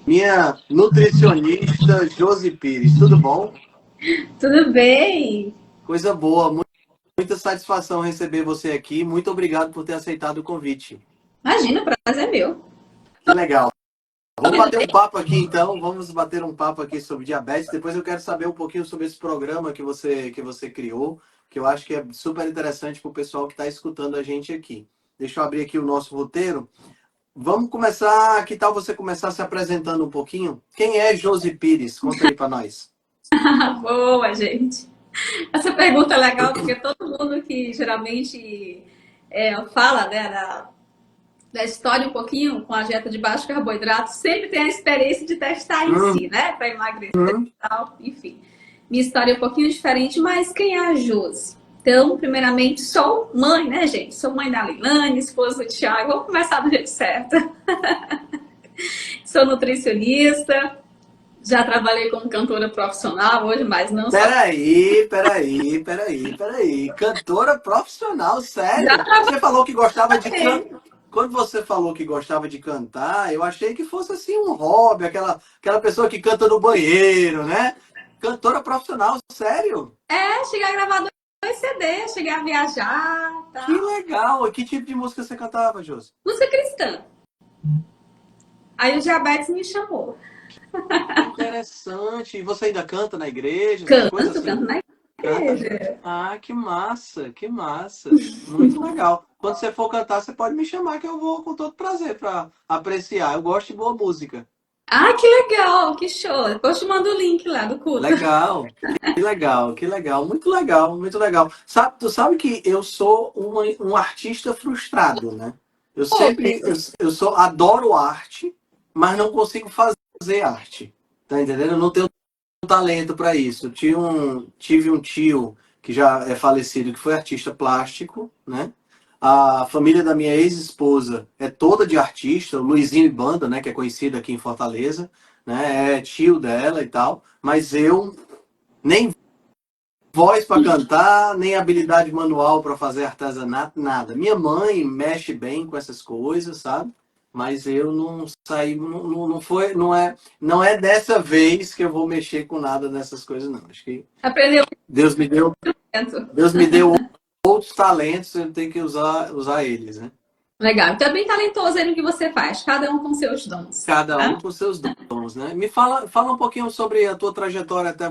Minha nutricionista Josi Pires, tudo bom? Tudo bem? Coisa boa, muita satisfação receber você aqui. Muito obrigado por ter aceitado o convite. Imagina, o prazer é meu. Que legal. Vamos Tudo bater um bem? papo aqui então, vamos bater um papo aqui sobre diabetes. Depois eu quero saber um pouquinho sobre esse programa que você criou, que eu acho que é super interessante para o pessoal que está escutando a gente aqui. Deixa eu abrir aqui o nosso roteiro. Vamos começar, que tal você começar se apresentando um pouquinho? Quem é Josi Pires? Conta aí para nós. Boa, gente. Essa pergunta é legal porque todo mundo que geralmente fala, né, da história um pouquinho com a dieta de baixo carboidrato sempre tem a experiência de testar em Uhum. si, né, para emagrecer e tal, enfim. Minha história é um pouquinho diferente, mas quem é a Josi? Então, primeiramente, sou mãe, né, gente? Sou mãe da Leilane, esposa do Thiago. Vamos começar do jeito certo. Sou nutricionista, já trabalhei como cantora profissional hoje, mas não só. Peraí. Cantora profissional, Já sério? Você falou que gostava de cantar. trabalhei. Quando você falou que gostava de cantar, eu achei que fosse assim um hobby, aquela pessoa que canta no banheiro, né? Cantora profissional, sério? Cheguei a gravar 2 CDs, cheguei a viajar e Que tal. legal! E que tipo de música você cantava, Josi? Música cristã. Aí o diabetes me chamou. Que interessante. E você ainda canta na igreja, essas coisas Canto, canto assim? na Canta? igreja. Ah, que massa, que massa. Muito legal. Quando você for cantar, você pode me chamar que eu vou com todo prazer para apreciar. Eu gosto de boa música. Ah, que legal, que show. Depois te mando o link lá do culto. Legal, que legal, muito legal, muito legal. Sabe, tu sabe que eu sou um artista frustrado, né? Eu Pô, sempre, eu sou, adoro arte, mas não consigo fazer arte. Tá entendendo? Eu não tenho talento para isso. Tive um tio que já é falecido, que foi artista plástico, né? A família da minha ex-esposa é toda de artista, o Luizinho e Banda, né, que é conhecido aqui em Fortaleza, né? É tio dela e tal, mas eu nem voz para cantar, nem habilidade manual para fazer artesanato, nada. Minha mãe mexe bem com essas coisas, sabe? Mas eu não saí, não foi, não é dessa vez que eu vou mexer com nada dessas coisas, não. Acho que aprendeu Deus me deu, muito. Deus me deu outros talentos, eu tenho que usar eles, né? Legal. Então é bem talentoso aí no que você faz, cada um com seus dons, Cada um tá? com seus dons, né? Me fala um pouquinho sobre a tua trajetória até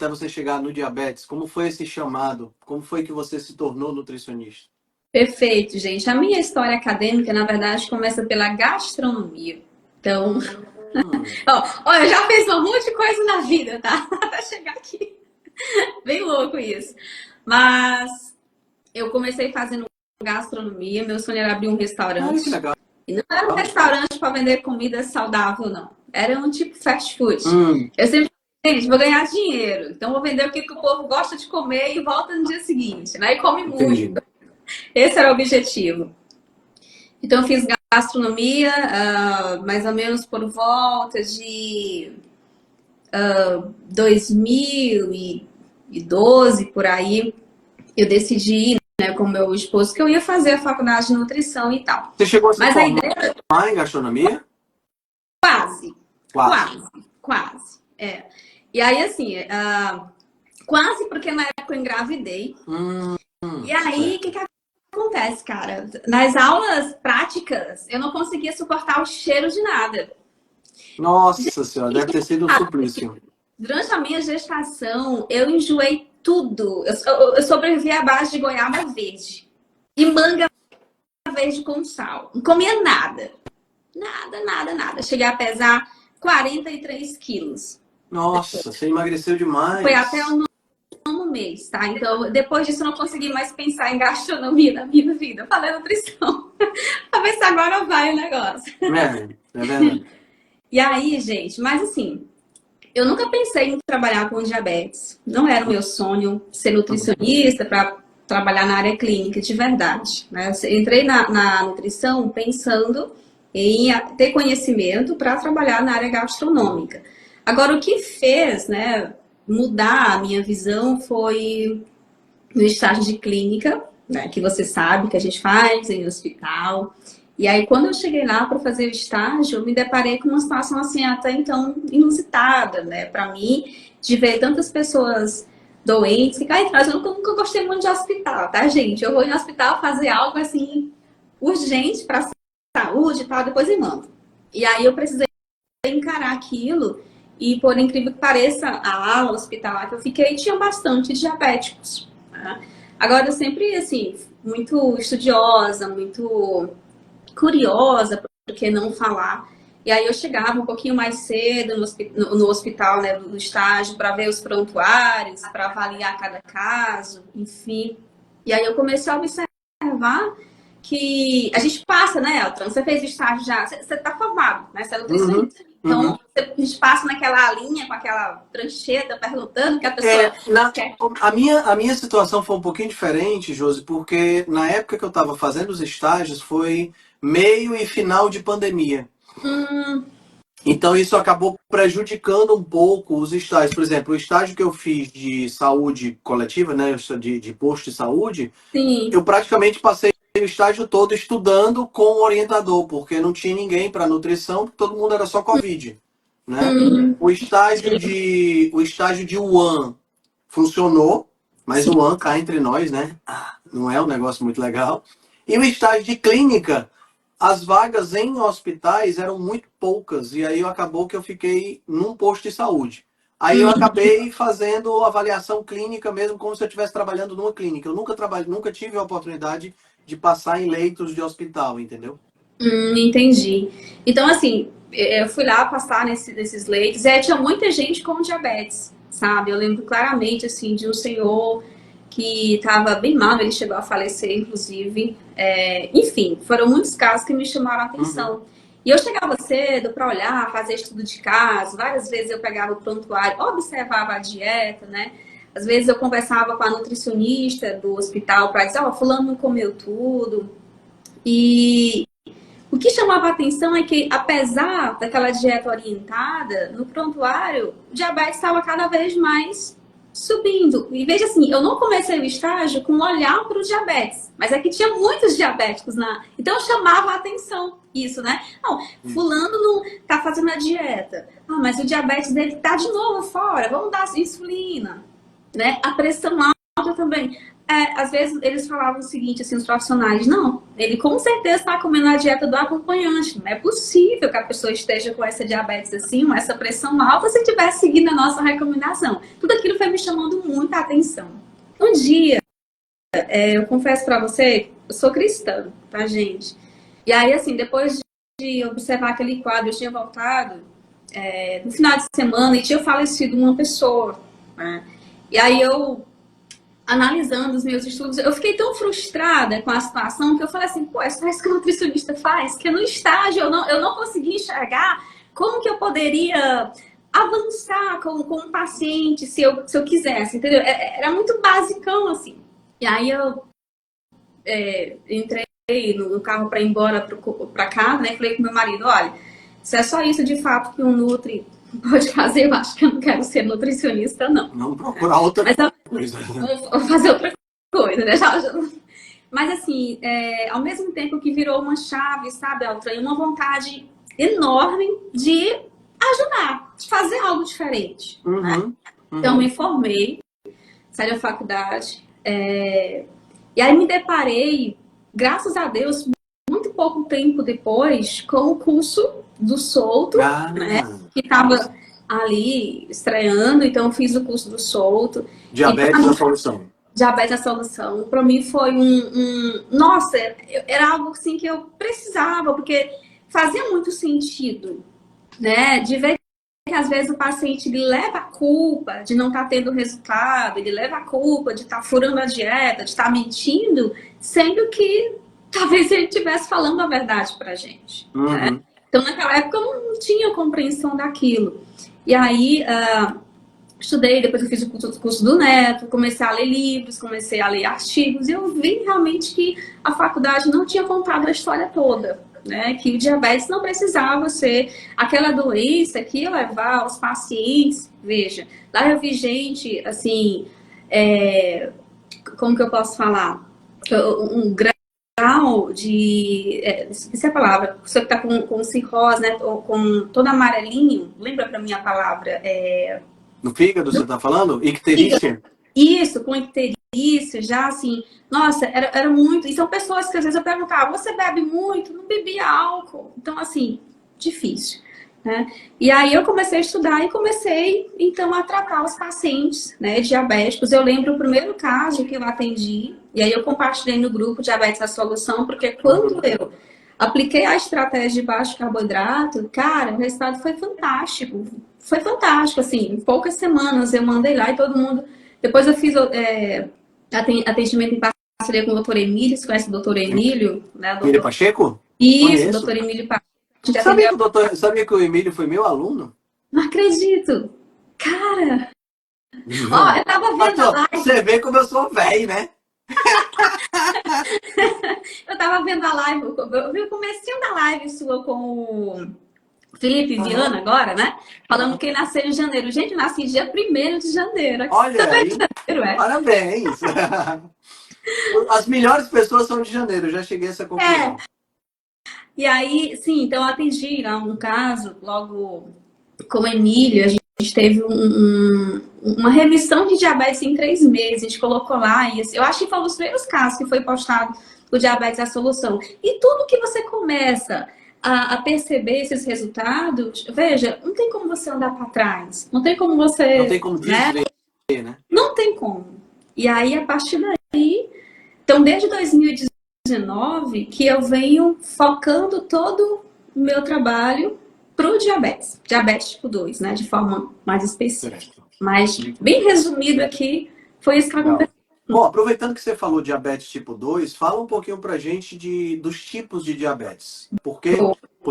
você chegar no diabetes. Como foi esse chamado? Como foi que você se tornou nutricionista? Perfeito, gente. A minha história acadêmica, na verdade, começa pela gastronomia. Então, Hum, olha, eu já fiz um monte de coisa na vida, tá? Até chegar aqui. Bem louco isso. Mas eu comecei fazendo gastronomia, meu sonho era abrir um olha que restaurante. legal. E não era um restaurante para vender comida saudável, não. Era um tipo fast food. Hum, Eu sempre gente, vou ganhar dinheiro, então vou vender o que o povo gosta de comer e volta no dia seguinte, né? E come muito. entendi. Esse era o objetivo. Então, eu fiz gastronomia, mais ou menos por volta de 2012, por aí. Eu decidi ir, né, com meu esposo, que eu ia fazer a faculdade de nutrição e tal. Você chegou a se Mas a formar ideia em gastronomia? quase, Quase. quase, quase. E aí, assim, quase porque na época eu engravidei. E aí, o Certo. que acontece, cara? Nas aulas práticas, eu não conseguia suportar o cheiro de nada. Nossa senhora, deve ter sido um suplício. Durante a minha gestação, eu enjoei tudo. Eu sobrevivi à base de goiaba verde e manga verde com sal. Não comia nada. Nada, nada, nada. Cheguei a pesar 43 quilos. Nossa, você emagreceu Foi até o demais. nono mês, tá? Então, depois disso, eu não consegui mais pensar em gastronomia na minha vida. Eu falei nutrição. Pra ver se agora vai o negócio. É verdade. E aí, gente, mas assim, eu nunca pensei em trabalhar com diabetes. Não era o meu sonho ser nutricionista para trabalhar na área clínica de verdade. Né? Eu entrei na nutrição pensando em ter conhecimento para trabalhar na área gastronômica. Agora, o que fez, né, mudar a minha visão foi no estágio de clínica, né, que você sabe que a gente faz em hospital. E aí, quando eu cheguei lá para fazer o estágio, eu me deparei com uma situação assim até então inusitada, né? Para mim, de ver tantas pessoas doentes, que cá em casa eu nunca gostei muito de hospital, tá, gente? Eu vou em hospital fazer algo assim urgente para saúde e tal, depois eu mando. E aí eu precisei encarar aquilo e, por incrível que pareça, a ala hospitalar que eu fiquei tinha bastante diabéticos. Né? Agora, eu sempre, assim, muito estudiosa, muito curiosa, por que não falar? E aí eu chegava um pouquinho mais cedo no hospital, né, no estágio, para ver os prontuários, para avaliar cada caso, enfim. E aí eu comecei a observar que a gente passa, né, Elton? Você fez estágio já, você está formado, né? Você é Uhum, nutricionista. uhum. Então, a gente passa naquela linha, com aquela prancheta, perguntando o que a pessoa quer. A minha situação foi um pouquinho diferente, Josi, porque na época que eu estava fazendo os estágios foi meio e final de pandemia. Hum, Então isso acabou prejudicando um pouco os estágios. Por exemplo, o estágio que eu fiz de saúde coletiva, né, de posto de saúde, sim. eu praticamente passei o estágio todo estudando com o orientador, porque não tinha ninguém para nutrição, porque todo mundo era só Covid, né? Hum, O estágio de Wuhan funcionou, mas o Wuhan cá entre nós, né? Não é um negócio muito legal. E o estágio de clínica, as vagas em hospitais eram muito poucas, e aí acabou que eu fiquei num posto de saúde. Aí eu acabei fazendo avaliação clínica mesmo, como se eu estivesse trabalhando numa clínica. Eu nunca tive a oportunidade de passar em leitos de hospital, entendeu? entendi. Então, assim, eu fui lá passar nesses leitos, e aí tinha muita gente com diabetes, sabe? Eu lembro claramente, assim, de um senhor que estava bem mal, ele chegou a falecer, inclusive. Enfim, foram muitos casos que me chamaram a Uhum. atenção. E eu chegava cedo para olhar, fazer estudo de caso, várias vezes eu pegava o prontuário, observava a dieta, né? Às vezes eu conversava com a nutricionista do hospital para dizer, ó, fulano não comeu tudo. E o que chamava a atenção é que, apesar daquela dieta orientada, no prontuário, o diabetes estava cada vez mais subindo. E veja assim, eu não comecei o estágio com um olhar para o diabetes, mas é que tinha muitos diabéticos na. Então chamava a atenção isso, né? Não, fulano não tá fazendo a dieta. Ah, mas o diabetes dele tá de novo fora, vamos dar insulina, né? A pressão alta também. Às vezes eles falavam o seguinte, assim, os profissionais, não, ele com certeza está comendo a dieta do acompanhante, não é possível que a pessoa esteja com essa diabetes assim, com essa pressão alta, se estivesse seguindo a nossa recomendação. Tudo aquilo foi me chamando muita atenção. Um dia, eu confesso para você, eu sou cristã, tá, gente? E aí, assim, depois de observar aquele quadro, eu tinha voltado no final de semana e tinha falecido uma pessoa, né? E aí eu analisando os meus estudos, eu fiquei tão frustrada com a situação que eu falei assim, pô, é só isso que o nutricionista faz, que no estágio eu não consegui enxergar como que eu poderia avançar com um paciente se eu quisesse, entendeu? Era muito basicão, assim. E aí eu entrei no carro para ir embora para casa, né? Falei com meu marido, olha, se é só isso de fato que um Nutri pode fazer, eu acho que eu não quero ser nutricionista, não. Vamos procurar outra Mas eu coisa. vou fazer outra coisa, né? Mas assim, ao mesmo tempo que virou uma chave, sabe, Elton? E uma vontade enorme de ajudar, de fazer algo diferente. Né? Uhum, Então, uhum. me formei, saí da faculdade, e aí me deparei, graças a Deus, muito pouco tempo depois, com o curso do Souto, Ah, né? Que estava ali estreando, então eu fiz o curso do Souto. E para diabetes é a mim, solução. diabetes é a solução. Para mim foi nossa, era algo assim que eu precisava, porque fazia muito sentido, né? De ver que às vezes o paciente ele leva a culpa de não estar tendo resultado, ele leva a culpa de estar furando a dieta, de estar mentindo, sendo que talvez ele estivesse falando a verdade para a gente. Né? Uhum. Então, naquela época, eu não tinha compreensão daquilo. E aí, estudei, depois eu fiz o curso do Neto, comecei a ler livros, comecei a ler artigos, e eu vi realmente que a faculdade não tinha contado a história toda. Né, que o diabetes não precisava ser aquela doença que ia levar os pacientes. Veja, lá eu vi gente, assim, como que eu posso falar? Um grau de, esqueci a palavra, a pessoa que está com cirrose, né, ou com todo amarelinho, lembra para mim a palavra? No fígado, você está falando? Icterícia? Isso, com icterícia, já assim, nossa, era muito. E são pessoas que às vezes eu perguntava, você bebe muito? Não bebia álcool. Então, assim, difícil. Né? E aí eu comecei a estudar e comecei, então, a tratar os pacientes, né, diabéticos. Eu lembro o primeiro caso que eu atendi, e aí eu compartilhei no grupo Diabetes a Solução, porque quando eu apliquei a estratégia de baixo carboidrato, cara, o resultado foi fantástico. Foi fantástico, assim, em poucas semanas eu mandei lá e todo mundo... Depois eu fiz atendimento em parceria com o doutor Emílio, você conhece o doutor Emílio? Né, Emílio Pacheco? Isso, Conheço. doutor Emílio Pacheco. Sabia que o Emílio foi meu aluno? Não acredito! Cara! Ó, eu tava vendo a live. Você vê como eu sou velho, né? Eu tava vendo a live, eu vi o comecinho da live sua com o Felipe Viana agora, né? Falando que ele nasceu em janeiro. Gente, eu nasci dia 1º de janeiro. Olha aí, janeiro, parabéns! As melhores pessoas são de janeiro, eu já cheguei a essa conclusão. E aí, sim, então eu atendi lá um caso, logo com o Emílio, a gente teve uma remissão de diabetes em 3 meses, a gente colocou lá, e eu acho que foi um dos primeiros casos que foi postado o Diabetes a Solução. E tudo que você começa a perceber esses resultados, veja, não tem como você andar para trás, não tem como você... Não tem como desver, né? Não tem como. E aí, a partir daí, então desde 2019 que eu venho focando todo o meu trabalho para o diabetes tipo 2, né, de forma mais específica. Mas, bem resumido aqui, foi isso que aconteceu. Bom, aproveitando que você falou diabetes tipo 2, fala um pouquinho pra gente dos tipos de diabetes. Porque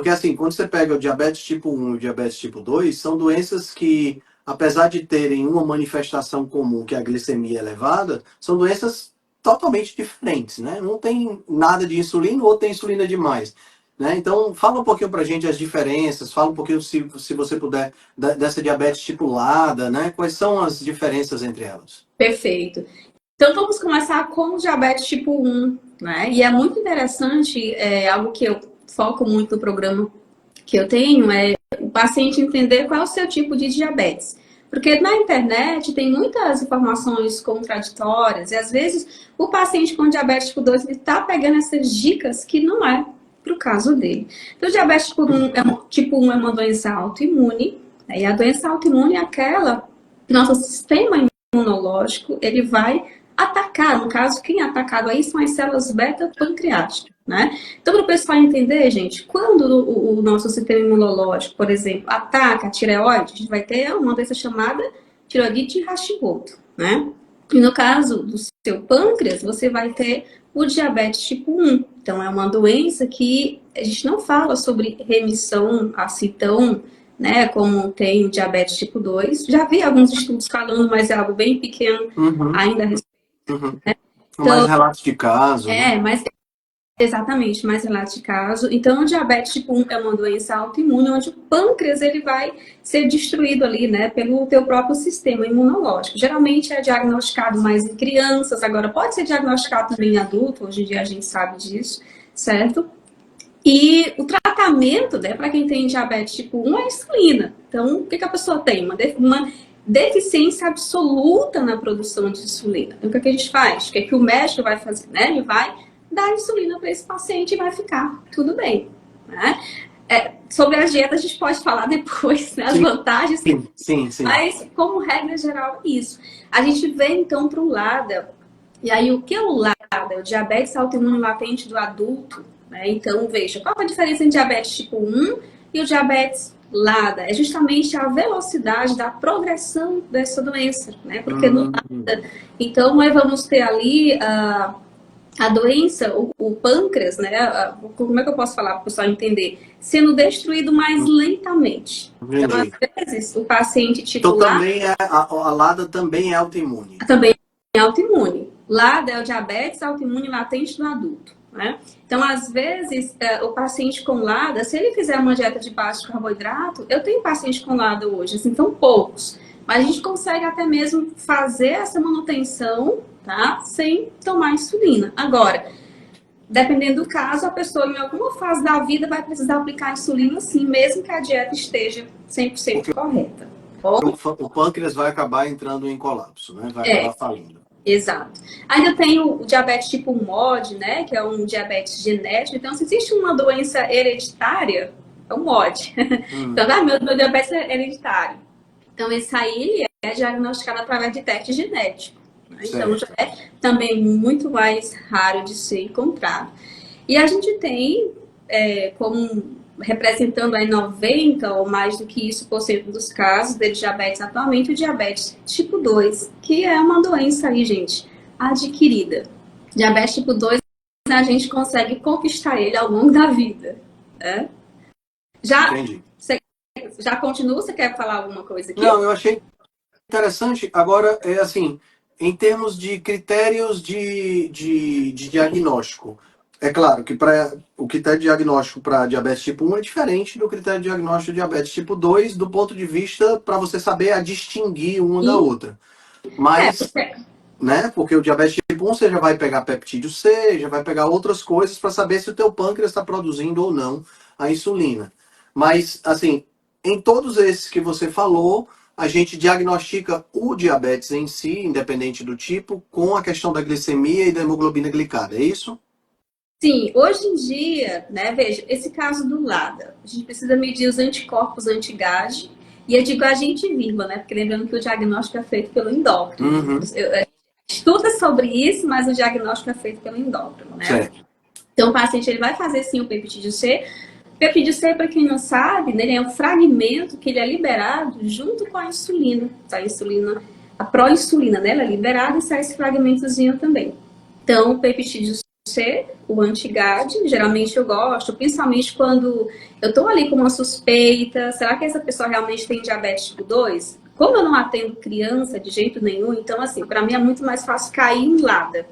assim, quando você pega o diabetes tipo 1 e o diabetes tipo 2, são doenças que, apesar de terem uma manifestação comum, que é a glicemia elevada, são doenças totalmente diferentes, né? Um tem nada de insulina, o outro tem insulina demais. Né? Então, fala um pouquinho pra gente as diferenças, fala um pouquinho, se você puder, dessa diabetes tipo LADA, né? Quais são as diferenças entre elas? Perfeito. Então, vamos começar com o diabetes tipo 1, né? E é muito interessante, algo que eu foco muito no programa que eu tenho, é o paciente entender qual é o seu tipo de diabetes. Porque na internet tem muitas informações contraditórias e às vezes o paciente com diabetes tipo 2 está pegando essas dicas que não é para o caso dele. Então, o diabetes tipo 1 é uma doença autoimune, né? E a doença autoimune é aquela que nosso sistema imunológico ele vai atacar, no caso, quem é atacado aí são as células beta-pancreáticas, né? Então, para o pessoal entender, gente, quando o nosso sistema imunológico, por exemplo, ataca a tireoide, a gente vai ter uma doença chamada tireoidite Hashimoto, né? E no caso do seu pâncreas, você vai ter o diabetes tipo 1. Então, é uma doença que a gente não fala sobre remissão assim tão, né, como tem o diabetes tipo 2. Já vi alguns estudos falando, mas é algo bem pequeno ainda. Uhum. Então, mais relatos de caso. Né? Mas exatamente, mais relatos de caso. Então, o diabetes tipo 1 é uma doença autoimune, onde o pâncreas ele vai ser destruído ali, né, pelo teu próprio sistema imunológico. Geralmente é diagnosticado mais em crianças, agora pode ser diagnosticado também em adulto, hoje em dia a gente sabe disso, certo? E o tratamento, né, para quem tem diabetes tipo 1 é insulina. Então, o que a pessoa tem? Uma deficiência absoluta na produção de insulina. Então, o que a gente faz? O que o médico vai fazer? Né? Ele vai dar insulina para esse paciente e vai ficar tudo bem. Né? Sobre a dieta a gente pode falar depois, né? As vantagens. Sim. Mas, como regra geral, é isso. A gente vem, então, para o LADA. E aí, o que é o LADA? É o diabetes autoimune latente do adulto. Né? Então, veja, qual é a diferença entre diabetes tipo 1 e o diabetes LADA? É justamente a velocidade da progressão dessa doença, né? Porque no LADA, então, nós vamos ter ali a doença, o pâncreas, né? Como é que eu posso falar para o pessoal entender? Sendo destruído mais lentamente. Então, às vezes, o paciente tipo então, também a LADA também é autoimune. Também é autoimune. LADA é o diabetes autoimune latente do adulto. Né? Então, às vezes, o paciente com LADA, se ele fizer uma dieta de baixo carboidrato, eu tenho paciente com LADA hoje, assim, tão poucos, mas a gente consegue até mesmo fazer essa manutenção, tá? Sem tomar insulina. Agora, dependendo do caso, a pessoa em alguma fase da vida vai precisar aplicar insulina sim, mesmo que a dieta esteja 100% correta. O pâncreas vai acabar entrando em colapso, né? Vai acabar falindo. Exato. Ainda tem o diabetes tipo MOD, né? Que é um diabetes genético. Então, se existe uma doença hereditária, é o MOD. Então, meu diabetes é hereditário. Então, esse aí ele é diagnosticado através de teste genético. Né? Então, já é também muito mais raro de ser encontrado. E a gente tem como representando aí 90 ou mais do que isso por cento dos casos de diabetes atualmente, o diabetes tipo 2, que é uma doença aí, gente, adquirida. Diabetes tipo 2, a gente consegue conquistar ele ao longo da vida. Né? Entendi. Já continua? Você quer falar alguma coisa aqui? Não, eu achei interessante. Agora, assim, em termos de critérios de diagnóstico, é claro que o critério de diagnóstico para diabetes tipo 1 é diferente do critério de diagnóstico de diabetes tipo 2, do ponto de vista para você saber a distinguir uma da outra. Mas, né, porque o diabetes tipo 1 você já vai pegar peptídeo C, já vai pegar outras coisas para saber se o teu pâncreas está produzindo ou não a insulina. Mas, assim, em todos esses que você falou, a gente diagnostica o diabetes em si, independente do tipo, com a questão da glicemia e da hemoglobina glicada, é isso? Sim, hoje em dia, né, veja, esse caso do LADA, a gente precisa medir os anticorpos anti-GAG, e eu digo a gente vírgula, né, porque lembrando que o diagnóstico é feito pelo endócrino. Eu estuda sobre isso, mas o diagnóstico é feito pelo endócrino, né? Certo. Então o paciente ele vai fazer sim o peptídeo C. O peptídeo C, para quem não sabe, né, ele é um fragmento que ele é liberado junto com a insulina. A insulina, a pró-insulina, né, ela é liberada e sai esse fragmentozinho também. Então, o peptídeo C, o anti-GAD, geralmente eu gosto, principalmente quando eu estou ali com uma suspeita, será que essa pessoa realmente tem diabetes tipo 2? Como eu não atendo criança de jeito nenhum, então assim, para mim é muito mais fácil cair em LADA,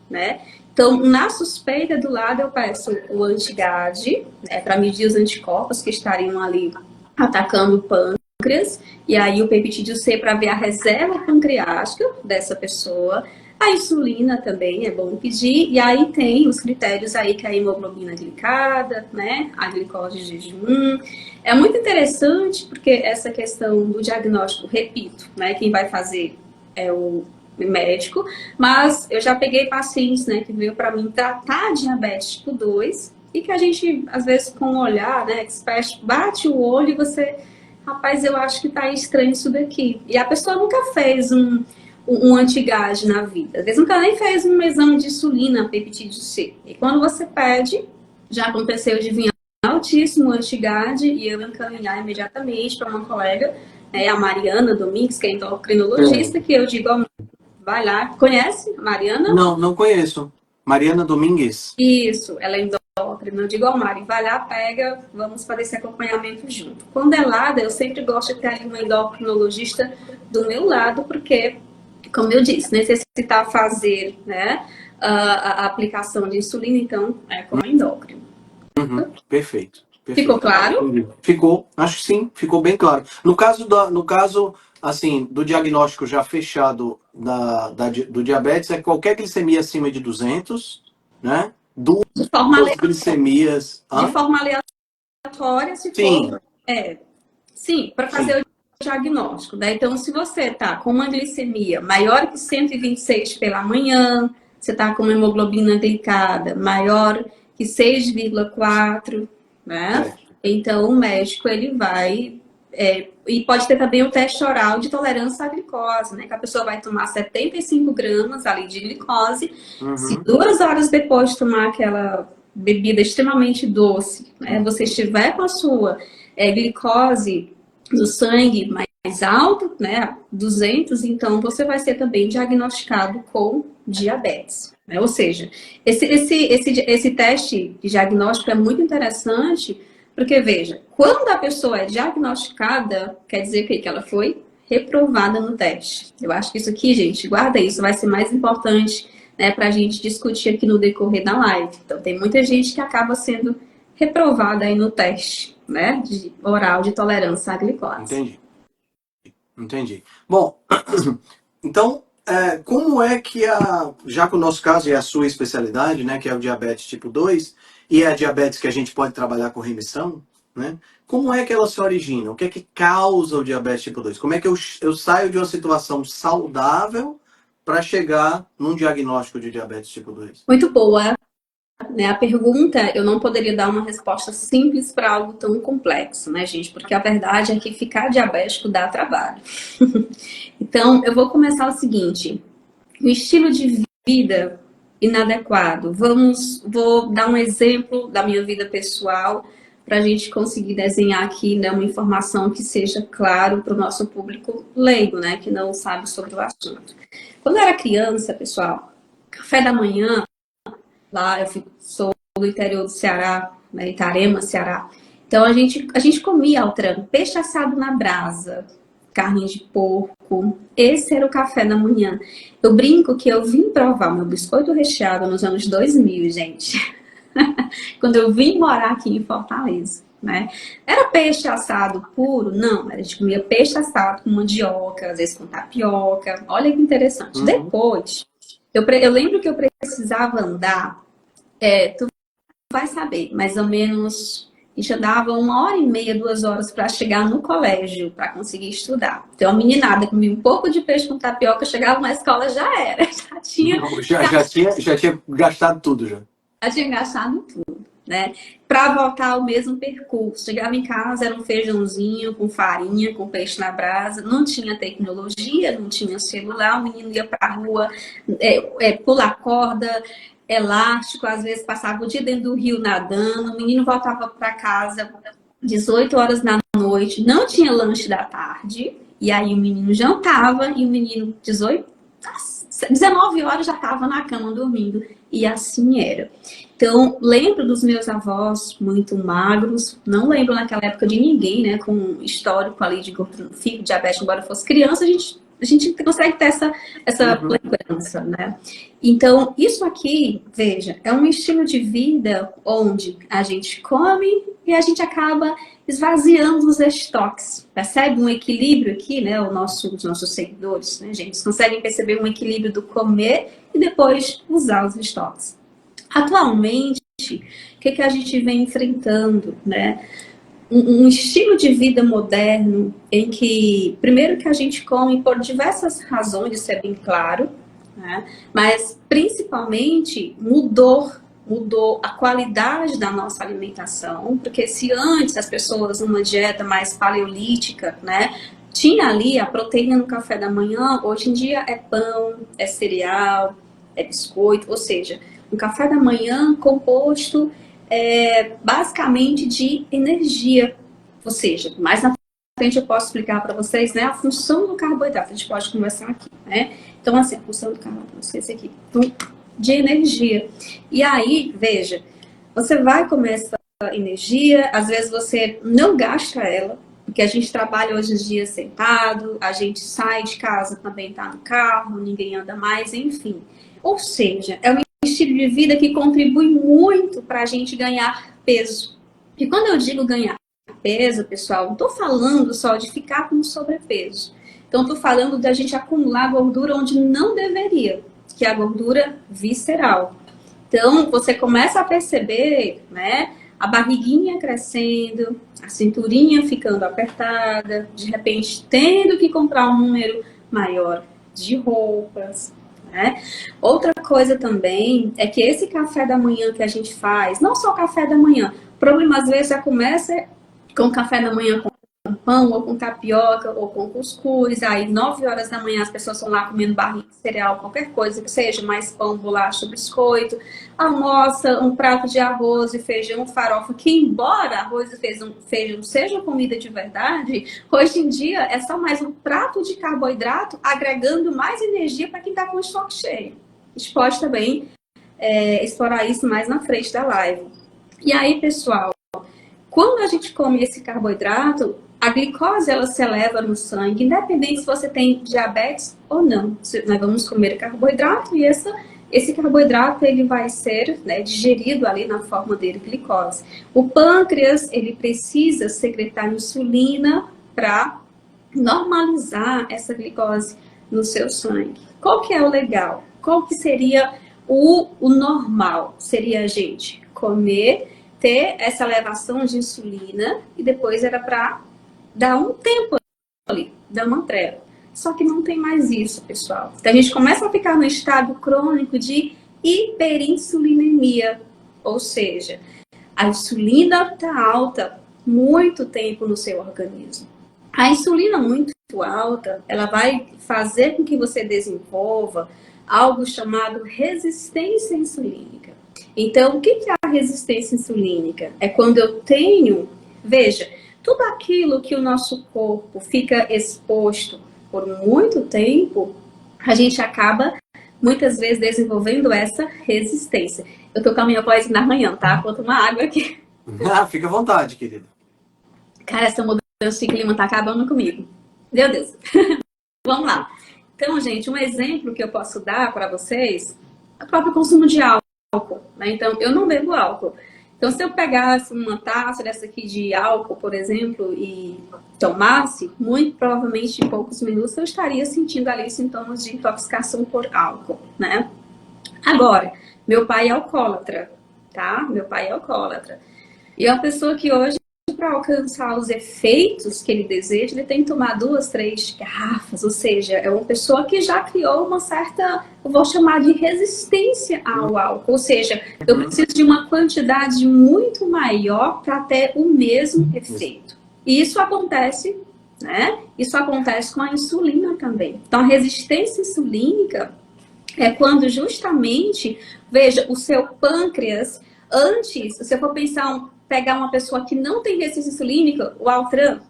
né? Então, na suspeita do LADA, eu peço o anti-GAD, né, para medir os anticorpos que estariam ali atacando o pâncreas, e aí o peptídeo C para ver a reserva pancreática dessa pessoa. A insulina também é bom pedir, e aí tem os critérios aí que é a hemoglobina glicada, né, a glicose de jejum. É muito interessante porque essa questão do diagnóstico, repito, né, quem vai fazer é o médico, mas eu já peguei pacientes, né, que veio para mim tratar diabetes tipo 2 e que a gente, às vezes, com um olhar, né, expert, bate o olho e você, rapaz, eu acho que tá estranho isso daqui. E a pessoa nunca fez um anti-GAD na vida. Às vezes nunca nem fez um exame de insulina, peptídeo C. E quando você pede, já aconteceu de vir altíssimo anti-GAD e eu encaminhar imediatamente para uma colega, a Mariana Domingues, que é endocrinologista, que eu digo, vai lá. Conhece Mariana? Não, não conheço. Mariana Domingues? Isso, ela é endócrina. Eu digo ao Mari, vai lá, pega, vamos fazer esse acompanhamento junto. Quando é LADA, eu sempre gosto de ter ali uma endocrinologista do meu lado, porque, como eu disse, necessitar fazer, né, a aplicação de insulina, então, é com a endócrino. Perfeito. Ficou claro? Ficou, acho que sim, ficou bem claro. No caso, assim, do diagnóstico já fechado do diabetes, é qualquer glicemia acima de 200, né? Duas glicemias. De forma aleatória, se Sim. for. Sim, para fazer o diagnóstico. Né? Então, se você está com uma glicemia maior que 126 pela manhã, você está com uma hemoglobina glicada maior que 6,4, né? Então, o médico, ele vai... e pode ter também o teste oral de tolerância à glicose, né? Que a pessoa vai tomar 75 gramas ali de glicose. Se 2 horas depois de tomar aquela bebida extremamente doce, né? Você estiver com a sua glicose no sangue mais alto, né? 200, então você vai ser também diagnosticado com diabetes. Né? Ou seja, esse teste de diagnóstico é muito interessante, porque, veja, quando a pessoa é diagnosticada, quer dizer que ela foi reprovada no teste. Eu acho que isso aqui, gente, guarda isso, vai ser mais importante, né, para a gente discutir aqui no decorrer da live. Então, tem muita gente que acaba sendo reprovada aí no teste, né, oral de tolerância à glicose. Entendi. Bom, então, como é que já que o nosso caso é a sua especialidade, né, que é o diabetes tipo 2 e é a diabetes que a gente pode trabalhar com remissão, né? Como é que ela se origina? O que é que causa o diabetes tipo 2? Como é que eu saio de uma situação saudável para chegar num diagnóstico de diabetes tipo 2? Muito boa, né? A pergunta, eu não poderia dar uma resposta simples para algo tão complexo, né, gente? Porque a verdade é que ficar diabético dá trabalho. Então, eu vou começar o seguinte: o estilo de vida inadequado. Vou dar um exemplo da minha vida pessoal para a gente conseguir desenhar aqui, né, uma informação que seja claro para o nosso público leigo, né, que não sabe sobre o assunto. Quando eu era criança, pessoal, café da manhã, lá sou do interior do Ceará, né, Itarema, Ceará. Então a gente comia, Altran, peixe assado na brasa, carne de porco. Esse era o café da manhã. Eu brinco que eu vim provar meu biscoito recheado nos anos 2000, gente. Quando eu vim morar aqui em Fortaleza, né? Era peixe assado puro? Não, a gente comia peixe assado com mandioca, às vezes com tapioca. Olha que interessante. Uhum. Depois, eu lembro que eu precisava andar, tu vai saber, mais ou menos, a gente andava 1h30, 2 horas para chegar no colégio, para conseguir estudar. Então, a meninada comia um pouco de peixe com tapioca, chegava na escola, já era, já tinha, Não, já tinha gastado tudo já. já tinha gastado tudo, né? Para voltar ao mesmo percurso. Chegava em casa, era um feijãozinho com farinha, com peixe na brasa, não tinha tecnologia, não tinha celular, o menino ia para a rua, pular corda, elástico, às vezes passava o dia dentro do rio nadando, o menino voltava para casa 18 horas da noite, não tinha lanche da tarde, e aí o menino jantava, e o menino 19 horas já estava na cama dormindo, e assim era. Então, lembro dos meus avós muito magros, não lembro naquela época de ninguém, né, com histórico ali de gordura no fígado, diabetes, embora fosse criança, a gente consegue ter essa lembrança, né? Então, isso aqui, veja, é um estilo de vida onde a gente come e a gente acaba esvaziando os estoques. Percebe um equilíbrio aqui, né? Os nossos seguidores, né, gente? Eles conseguem perceber um equilíbrio do comer e depois usar os estoques. Atualmente, o que a gente vem enfrentando, né? Um estilo de vida moderno em que, primeiro que a gente come por diversas razões, isso é bem claro, né? Mas principalmente mudou a qualidade da nossa alimentação, porque se antes as pessoas numa dieta mais paleolítica, né, tinha ali a proteína no café da manhã, hoje em dia é pão, é cereal, é biscoito, ou seja, um café da manhã composto basicamente de energia, ou seja, mais na frente eu posso explicar para vocês, né, a função do carboidrato, a gente pode conversar aqui, né? Então, assim, a função do carboidrato, esqueci aqui, de energia. E aí, veja, você vai comer essa energia, às vezes você não gasta ela, porque a gente trabalha hoje em dia sentado, a gente sai de casa, também tá no carro, ninguém anda mais, enfim. Ou seja, é um estilo de vida que contribui muito para a gente ganhar peso. E quando eu digo ganhar peso, pessoal, não estou falando só de ficar com sobrepeso. Então, estou falando da gente acumular gordura onde não deveria, que é a gordura visceral. Então, você começa a perceber, né, a barriguinha crescendo, a cinturinha ficando apertada, de repente tendo que comprar um número maior de roupas, né? Outra coisa também é que esse café da manhã que a gente faz, não só café da manhã, o problema às vezes já começa com café da manhã com pão, ou com tapioca, ou com cuscuz, aí 9 horas da manhã as pessoas estão lá comendo barrinha de cereal, qualquer coisa que seja, mais pão, bolacha, biscoito, almoça um prato de arroz e feijão, farofa, que embora arroz e feijão sejam comida de verdade, hoje em dia é só mais um prato de carboidrato agregando mais energia para quem está com o estoque cheio. A gente pode também explorar isso mais na frente da live. E aí, pessoal, quando a gente come esse carboidrato, a glicose ela se eleva no sangue, independente se você tem diabetes ou não. Nós vamos comer carboidrato e esse carboidrato ele vai ser, né, digerido ali na forma dele, glicose. O pâncreas ele precisa secretar insulina para normalizar essa glicose no seu sangue. Qual que é o legal? Qual que seria o normal? Seria a gente comer, ter essa elevação de insulina e depois era para dar um tempo ali, dar uma treva. Só que não tem mais isso, pessoal. Então a gente começa a ficar no estado crônico de hiperinsulinemia, ou seja, a insulina está alta muito tempo no seu organismo. A insulina muito alta, ela vai fazer com que você desenvolva algo chamado resistência insulínica. Então, o que é a resistência insulínica? É quando eu tenho, veja, tudo aquilo que o nosso corpo fica exposto por muito tempo, a gente acaba muitas vezes desenvolvendo essa resistência. Eu tô com a minha voz na manhã, tá? Vou tomar água aqui. Fica à vontade, querida. Cara, essa mudança de clima tá acabando comigo. Meu Deus. Vamos lá. Então, gente, um exemplo que eu posso dar para vocês é o próprio consumo de álcool, né? Então, eu não bebo álcool. Então, se eu pegasse uma taça dessa aqui de álcool, por exemplo, e tomasse, muito provavelmente em poucos minutos eu estaria sentindo ali sintomas de intoxicação por álcool, né? Agora, meu pai é alcoólatra, tá? Meu pai é alcoólatra. E é uma pessoa que hoje, para alcançar os efeitos que ele deseja, ele tem que tomar 2, 3 garrafas. Ou seja, é uma pessoa que já criou uma certa, eu vou chamar de resistência ao álcool. Ou seja, eu preciso de uma quantidade muito maior para ter o mesmo efeito. E isso acontece, né? Isso acontece com a insulina também. Então, a resistência insulínica é quando justamente, veja, o seu pâncreas, antes, se eu for pensar, pegar uma pessoa que não tem resistência insulínica, o Altran,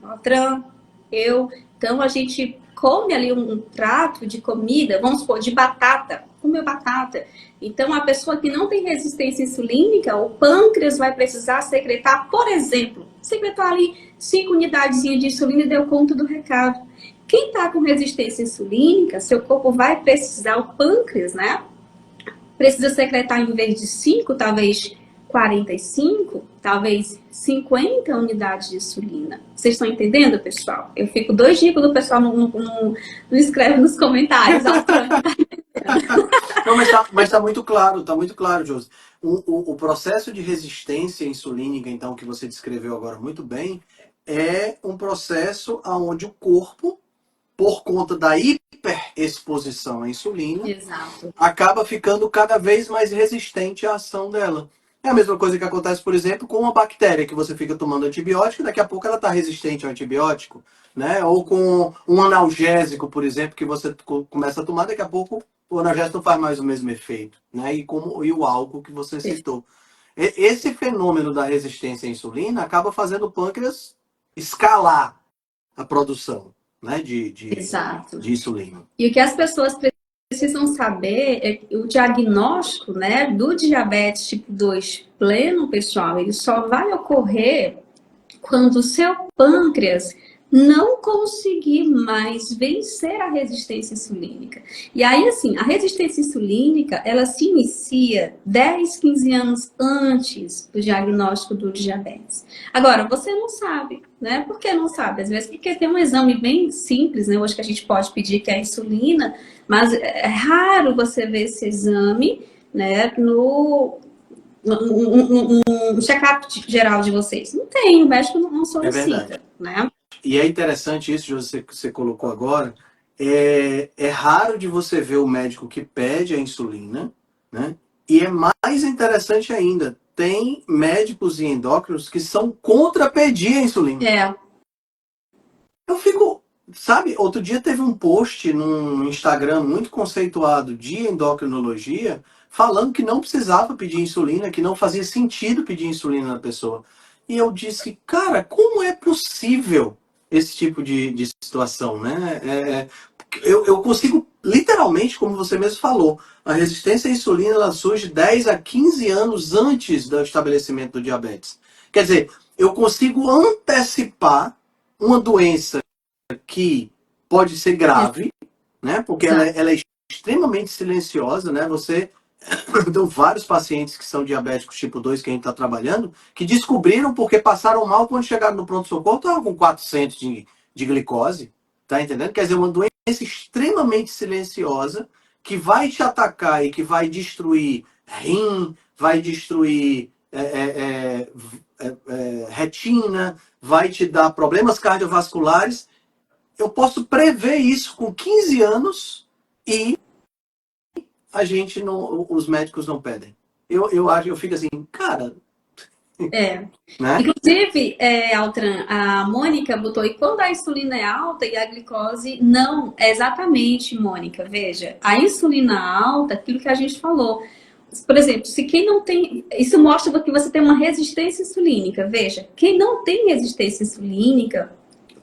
então a gente come ali um prato de comida, vamos supor, de batata, comeu batata. Então, a pessoa que não tem resistência insulínica, o pâncreas vai precisar secretar, por exemplo, secretar ali 5 unidades de insulina e deu conta do recado. Quem está com resistência insulínica, seu corpo vai precisar, o pâncreas, né? Precisa secretar em vez de 5, talvez 45, talvez 50 unidades de insulina. Vocês estão entendendo, pessoal? Eu fico 2 dias quando o pessoal não escreve nos comentários. Não, mas tá muito claro, Josi. O processo de resistência insulínica, então, que você descreveu agora muito bem, é um processo onde o corpo, por conta da hiperexposição à insulina, Exato. acaba ficando cada vez mais resistente à ação dela. É a mesma coisa que acontece, por exemplo, com uma bactéria que você fica tomando antibiótico, daqui a pouco ela está resistente ao antibiótico, né? Ou com um analgésico, por exemplo, que você começa a tomar, daqui a pouco o analgésico não faz mais o mesmo efeito, né? E o álcool que você citou. Esse fenômeno da resistência à insulina acaba fazendo o pâncreas escalar a produção, né, Exato. de insulina. E o que as pessoas precisam saber é que o diagnóstico, né, do diabetes tipo 2 pleno, pessoal, ele só vai ocorrer quando o seu pâncreas não conseguir mais vencer a resistência insulínica. E aí, assim, a resistência insulínica, ela se inicia 10, 15 anos antes do diagnóstico do diabetes. Agora, você não sabe, né? Por que não sabe? Às vezes porque tem um exame bem simples, né? Hoje que a gente pode pedir, que é a insulina, mas é raro você ver esse exame, né, no check-up geral de vocês. Não tem, o médico não solicita, né? E é interessante isso, José, que você colocou agora. É raro de você ver o médico que pede a insulina, né? E é mais interessante ainda, tem médicos e endócrinos que são contra pedir a insulina. É. Eu fico, sabe, outro dia teve um post no Instagram muito conceituado de endocrinologia, falando que não precisava pedir insulina, que não fazia sentido pedir insulina na pessoa. E eu disse, cara, como é possível esse tipo de situação, né? Eu consigo, literalmente, como você mesmo falou, a resistência à insulina ela surge 10 a 15 anos antes do estabelecimento do diabetes. Quer dizer, eu consigo antecipar uma doença que pode ser grave, né? Porque ela é extremamente silenciosa, né? Você deu vários pacientes que são diabéticos tipo 2 que a gente está trabalhando, que descobriram porque passaram mal quando chegaram no pronto-socorro, estavam com 400 de glicose, tá entendendo? Quer dizer, uma doença extremamente silenciosa que vai te atacar e que vai destruir rim, vai destruir retina, vai te dar problemas cardiovasculares. Eu posso prever isso com 15 anos e a gente não, os médicos não pedem. Eu acho, eu fico assim, cara, né? Inclusive, Altran, a Mônica botou, e quando a insulina é alta e a glicose não, é exatamente, Mônica, veja, a insulina alta, aquilo que a gente falou, por exemplo, se quem não tem, isso mostra que você tem uma resistência insulínica, veja, quem não tem resistência insulínica,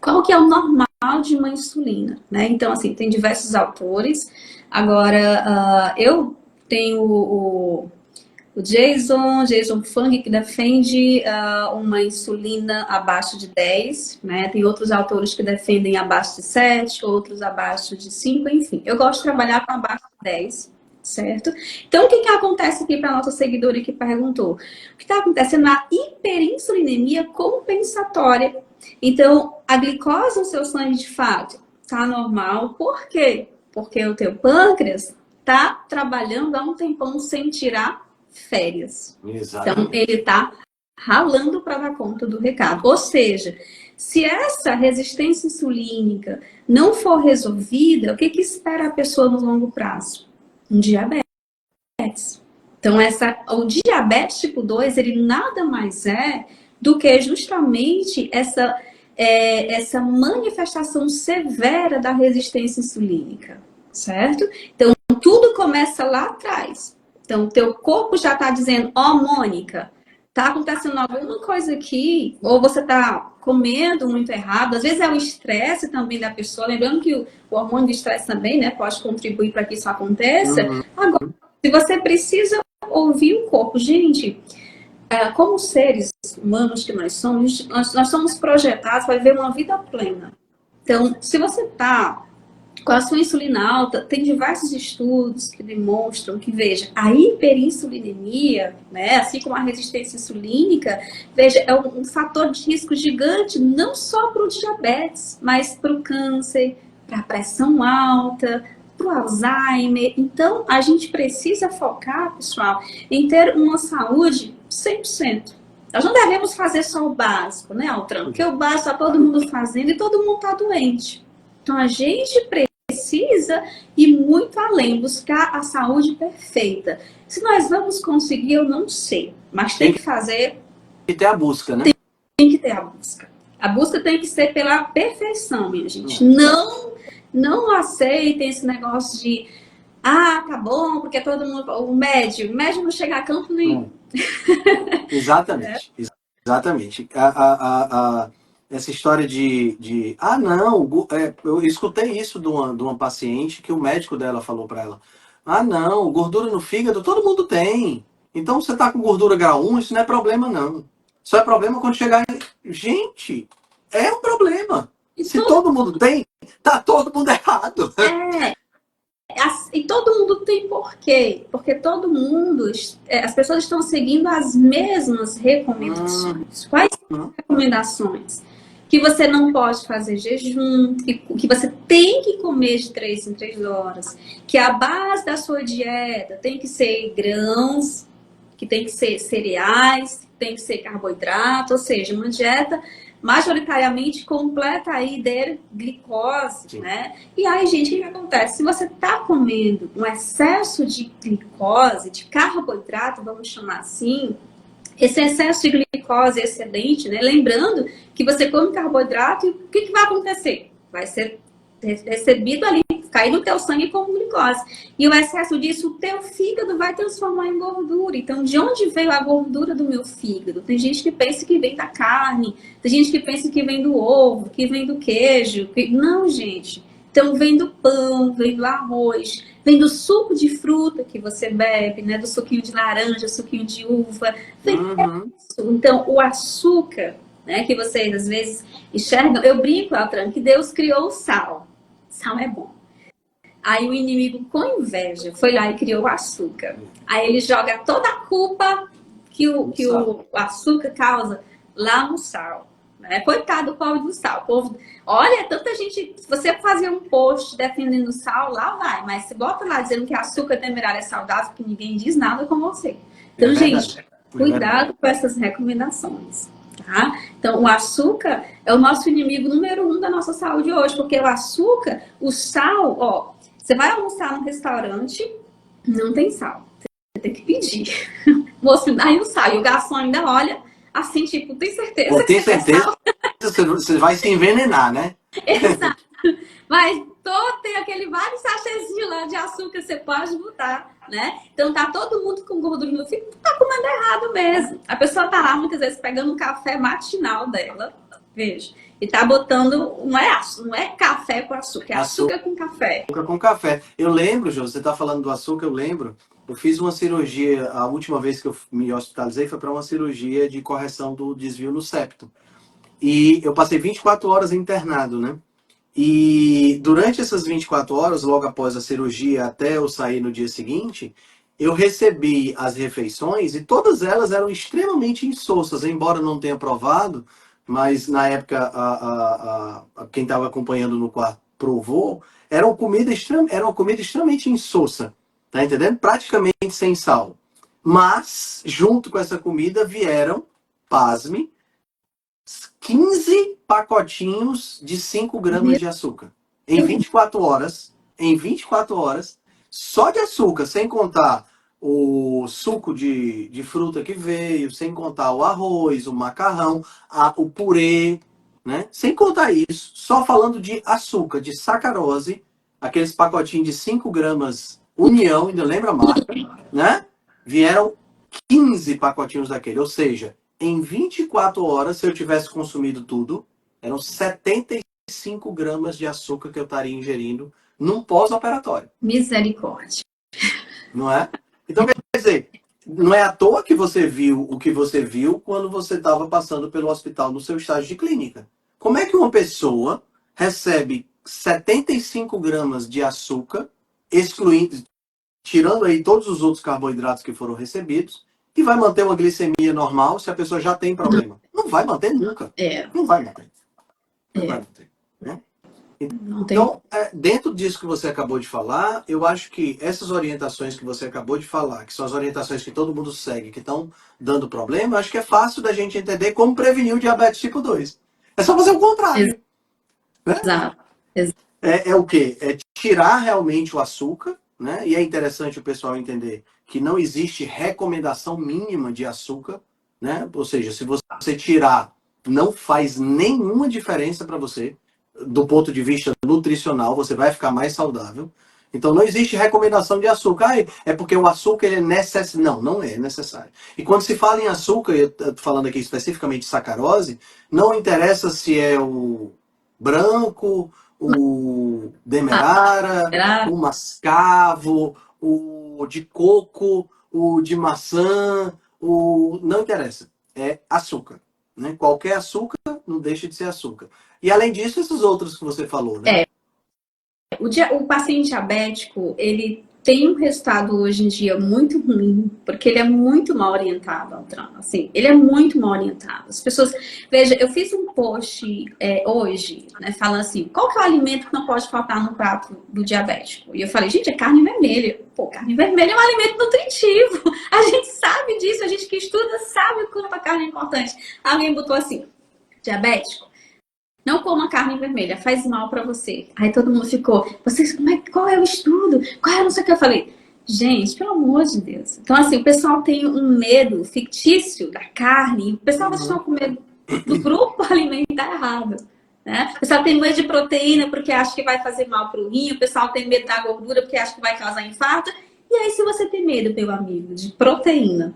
qual que é o normal de uma insulina, né? Então, assim, tem diversos autores, agora, eu tenho o Jason Fung, que defende uma insulina abaixo de 10, né? Tem outros autores que defendem abaixo de 7, outros abaixo de 5, enfim. Eu gosto de trabalhar com abaixo de 10, certo? Então, o que acontece aqui para a nossa seguidora que perguntou? O que está acontecendo na hiperinsulinemia compensatória. Então, a glicose no seu sangue, de fato, está normal. Por quê? Porque o teu pâncreas está trabalhando há um tempão sem tirar férias. Exatamente. Então, ele está ralando para dar conta do recado. Ou seja, se essa resistência insulínica não for resolvida, o que espera a pessoa no longo prazo? Um diabetes. Então, o diabetes tipo 2, ele nada mais é do que justamente essa manifestação severa da resistência insulínica, certo? Então, tudo começa lá atrás. Então, o teu corpo já está dizendo, Mônica, tá acontecendo alguma coisa aqui, ou você tá comendo muito errado, às vezes é o estresse também da pessoa, lembrando que o hormônio do estresse também, né, pode contribuir para que isso aconteça. Agora, se você precisa ouvir o corpo, gente, como seres humanos que nós somos, nós somos projetados para viver uma vida plena. Então, se você está com a sua insulina alta, tem diversos estudos que demonstram que, veja, a hiperinsulinemia, né, assim como a resistência insulínica, veja, é um fator de risco gigante, não só para o diabetes, mas para o câncer, para a pressão alta, para o Alzheimer. Então, a gente precisa focar, pessoal, em ter uma saúde 100%. Nós não devemos fazer só o básico, né, Altran? Porque o básico está todo mundo fazendo e todo mundo está doente. Então, a gente precisa ir muito além, buscar a saúde perfeita. Se nós vamos conseguir, eu não sei. Mas tem que fazer... Tem que ter a busca, né? Tem que ter a busca. A busca tem que ser pela perfeição, minha gente. Não aceitem esse negócio de tá bom, porque todo mundo... O médio não chega a campo nenhum. Exatamente. Exatamente. Essa história de não, eu escutei isso de uma paciente que o médico dela falou para ela. Não, gordura no fígado todo mundo tem. Então você tá com gordura grau 1, isso não é problema não. Só é problema quando chegar em... Gente, é um problema. Se todo mundo tem, tá todo mundo errado. E todo mundo tem por quê? Porque todo mundo, as pessoas estão seguindo as mesmas recomendações. Quais são as recomendações? Que você não pode fazer jejum, que você tem que comer de 3 em 3 horas, que a base da sua dieta tem que ser grãos, que tem que ser cereais, que tem que ser carboidrato, ou seja, uma dieta majoritariamente completa aí de glicose, Sim. né? E aí, gente, o que acontece? Se você tá comendo um excesso de glicose, de carboidrato, vamos chamar assim, esse excesso de glicose excedente, né? Lembrando que você come carboidrato e o que vai acontecer? Vai ser recebido ali, cair no teu sangue como glicose. E o excesso disso, o teu fígado vai transformar em gordura. Então, de onde veio a gordura do meu fígado? Tem gente que pensa que vem da carne, tem gente que pensa que vem do ovo, que vem do queijo. Não, gente. Então, vem do pão, vem do arroz, vem do suco de fruta que você bebe, né? Do suquinho de laranja, suquinho de uva. Vem disso. Então, o açúcar, né, que vocês às vezes enxergam, eu brinco, Altran, que Deus criou o sal. Sal é bom. Aí o inimigo, com inveja, foi lá e criou o açúcar. Aí ele joga toda a culpa que o açúcar causa lá no sal. né? Coitado do pobre do sal. O povo, olha, tanta gente. Se você fazer um post defendendo o sal, lá vai. Mas se bota lá dizendo que açúcar demerara é saudável, que ninguém diz nada com você. Então, gente, cuidado com essas recomendações. Tá? Então, o açúcar é o nosso inimigo número 1 da nossa saúde hoje, porque o açúcar, o sal, ó, você vai almoçar no restaurante, não tem sal. Você tem que pedir. Moço, me dá aí o sal. E o garçom ainda olha assim, tipo, tem certeza? Pô, tem certeza que você vai se envenenar, né? Exato. Mas tem aquele vários sachêzinhos lá de açúcar que você pode botar, né? Então tá todo mundo com gordura no fígado, tá comendo errado mesmo. A pessoa tá lá muitas vezes pegando um café matinal dela, veja, e tá botando, não é café com açúcar, é açúcar com café. Açúcar com café. Eu lembro, Jô, você tá falando do açúcar, eu lembro. Eu fiz uma cirurgia, a última vez que eu me hospitalizei foi para uma cirurgia de correção do desvio no septo. E eu passei 24 horas internado, né? E durante essas 24 horas, logo após a cirurgia, até eu sair no dia seguinte, eu recebi as refeições e todas elas eram extremamente insossas, embora não tenha provado, mas na época quem estava acompanhando no quarto provou, era uma comida extremamente insossa, tá entendendo? Praticamente sem sal. Mas, junto com essa comida, vieram, pasme, 15 pacotinhos de 5 gramas de açúcar. Em 24 horas, só de açúcar, sem contar o suco de fruta que veio, sem contar o arroz, o macarrão, o purê, né? Sem contar isso, só falando de açúcar, de sacarose, aqueles pacotinhos de 5 gramas União, ainda lembra a marca, né? Vieram 15 pacotinhos daquele, ou seja, em 24 horas, se eu tivesse consumido tudo, eram 75 gramas de açúcar que eu estaria ingerindo num pós-operatório. Misericórdia. Não é? Então, quer dizer, não é à toa que você viu o que você viu quando você estava passando pelo hospital no seu estágio de clínica. Como é que uma pessoa recebe 75 gramas de açúcar, tirando aí todos os outros carboidratos que foram recebidos, e vai manter uma glicemia normal se a pessoa já tem problema? Não vai manter nunca. Não vai manter. Não vai manter. Né? Então, dentro disso que você acabou de falar, eu acho que essas orientações que você acabou de falar, que são as orientações que todo mundo segue, que estão dando problema, eu acho que é fácil da gente entender como prevenir o diabetes tipo 2. É só fazer o contrário. Exato. Né? É o quê? É tirar realmente o açúcar, né? E é interessante o pessoal entender que não existe recomendação mínima de açúcar, né? Ou seja, se você tirar, não faz nenhuma diferença para você, do ponto de vista nutricional, você vai ficar mais saudável. Então não existe recomendação de açúcar. É porque o açúcar ele é necessário. Não, não é necessário. E quando se fala em açúcar, eu estou falando aqui especificamente de sacarose, não interessa se é o branco, o demerara, o mascavo, o de coco, o de maçã, não interessa. É açúcar. Né? Qualquer açúcar não deixa de ser açúcar. E além disso, esses outros que você falou, né? O paciente diabético, ele tem um resultado hoje em dia muito ruim, porque ele é muito mal orientado, Altran. Assim, ele é muito mal orientado. As pessoas... Veja, eu fiz um post hoje, né, falando assim, qual que é o alimento que não pode faltar no prato do diabético? E eu falei, gente, é carne vermelha. Pô, carne vermelha é um alimento nutritivo. A gente sabe disso, a gente que estuda sabe o quanto a carne é importante. Alguém botou assim, diabético, não coma carne vermelha, faz mal pra você. Aí todo mundo ficou, qual é o estudo? Qual é não sei o que? Eu falei, gente, pelo amor de Deus. Então, assim, o pessoal tem um medo fictício da carne. O pessoal vai estar com medo do grupo alimentar errado. Né? O pessoal tem medo de proteína porque acha que vai fazer mal pro rim. O pessoal tem medo da gordura porque acha que vai causar infarto. E aí, se você tem medo, meu amigo, de proteína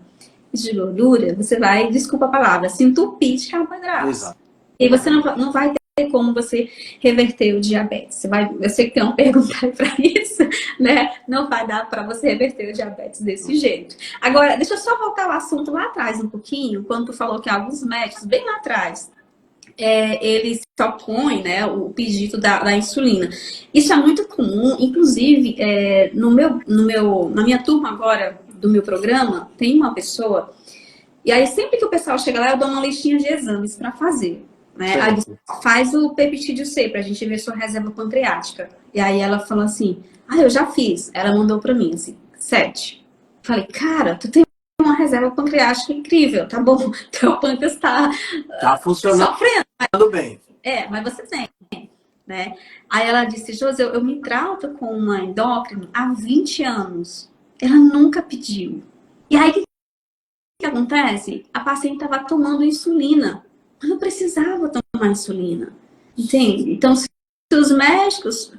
e de gordura, você vai, desculpa a palavra, se entupir de carboidratos. Exato. E você não vai ter como você reverter o diabetes. Eu sei que tem uma pergunta aí para isso, né? Não vai dar para você reverter o diabetes desse jeito. Agora, deixa eu só voltar ao assunto lá atrás um pouquinho, quando tu falou que alguns médicos, bem lá atrás, eles só põem, né, o pedido da insulina. Isso é muito comum, inclusive, na minha turma agora, do meu programa, tem uma pessoa, e aí sempre que o pessoal chega lá, eu dou uma listinha de exames para fazer. né? Aí faz o peptídeo C pra gente ver sua reserva pancreática. E aí ela falou assim, eu já fiz. Ela mandou pra mim, assim, 7. Falei, cara, tu tem uma reserva pancreática incrível, tá bom? Teu pâncreas tá funcionando sofrendo. bem. Mas você tem, né? Aí ela disse, Josi, eu me trato com uma endócrina há 20 anos. Ela nunca pediu. E aí, o que acontece? A paciente estava tomando insulina. Mas não precisava tomar insulina. Entende? Então, se os médicos,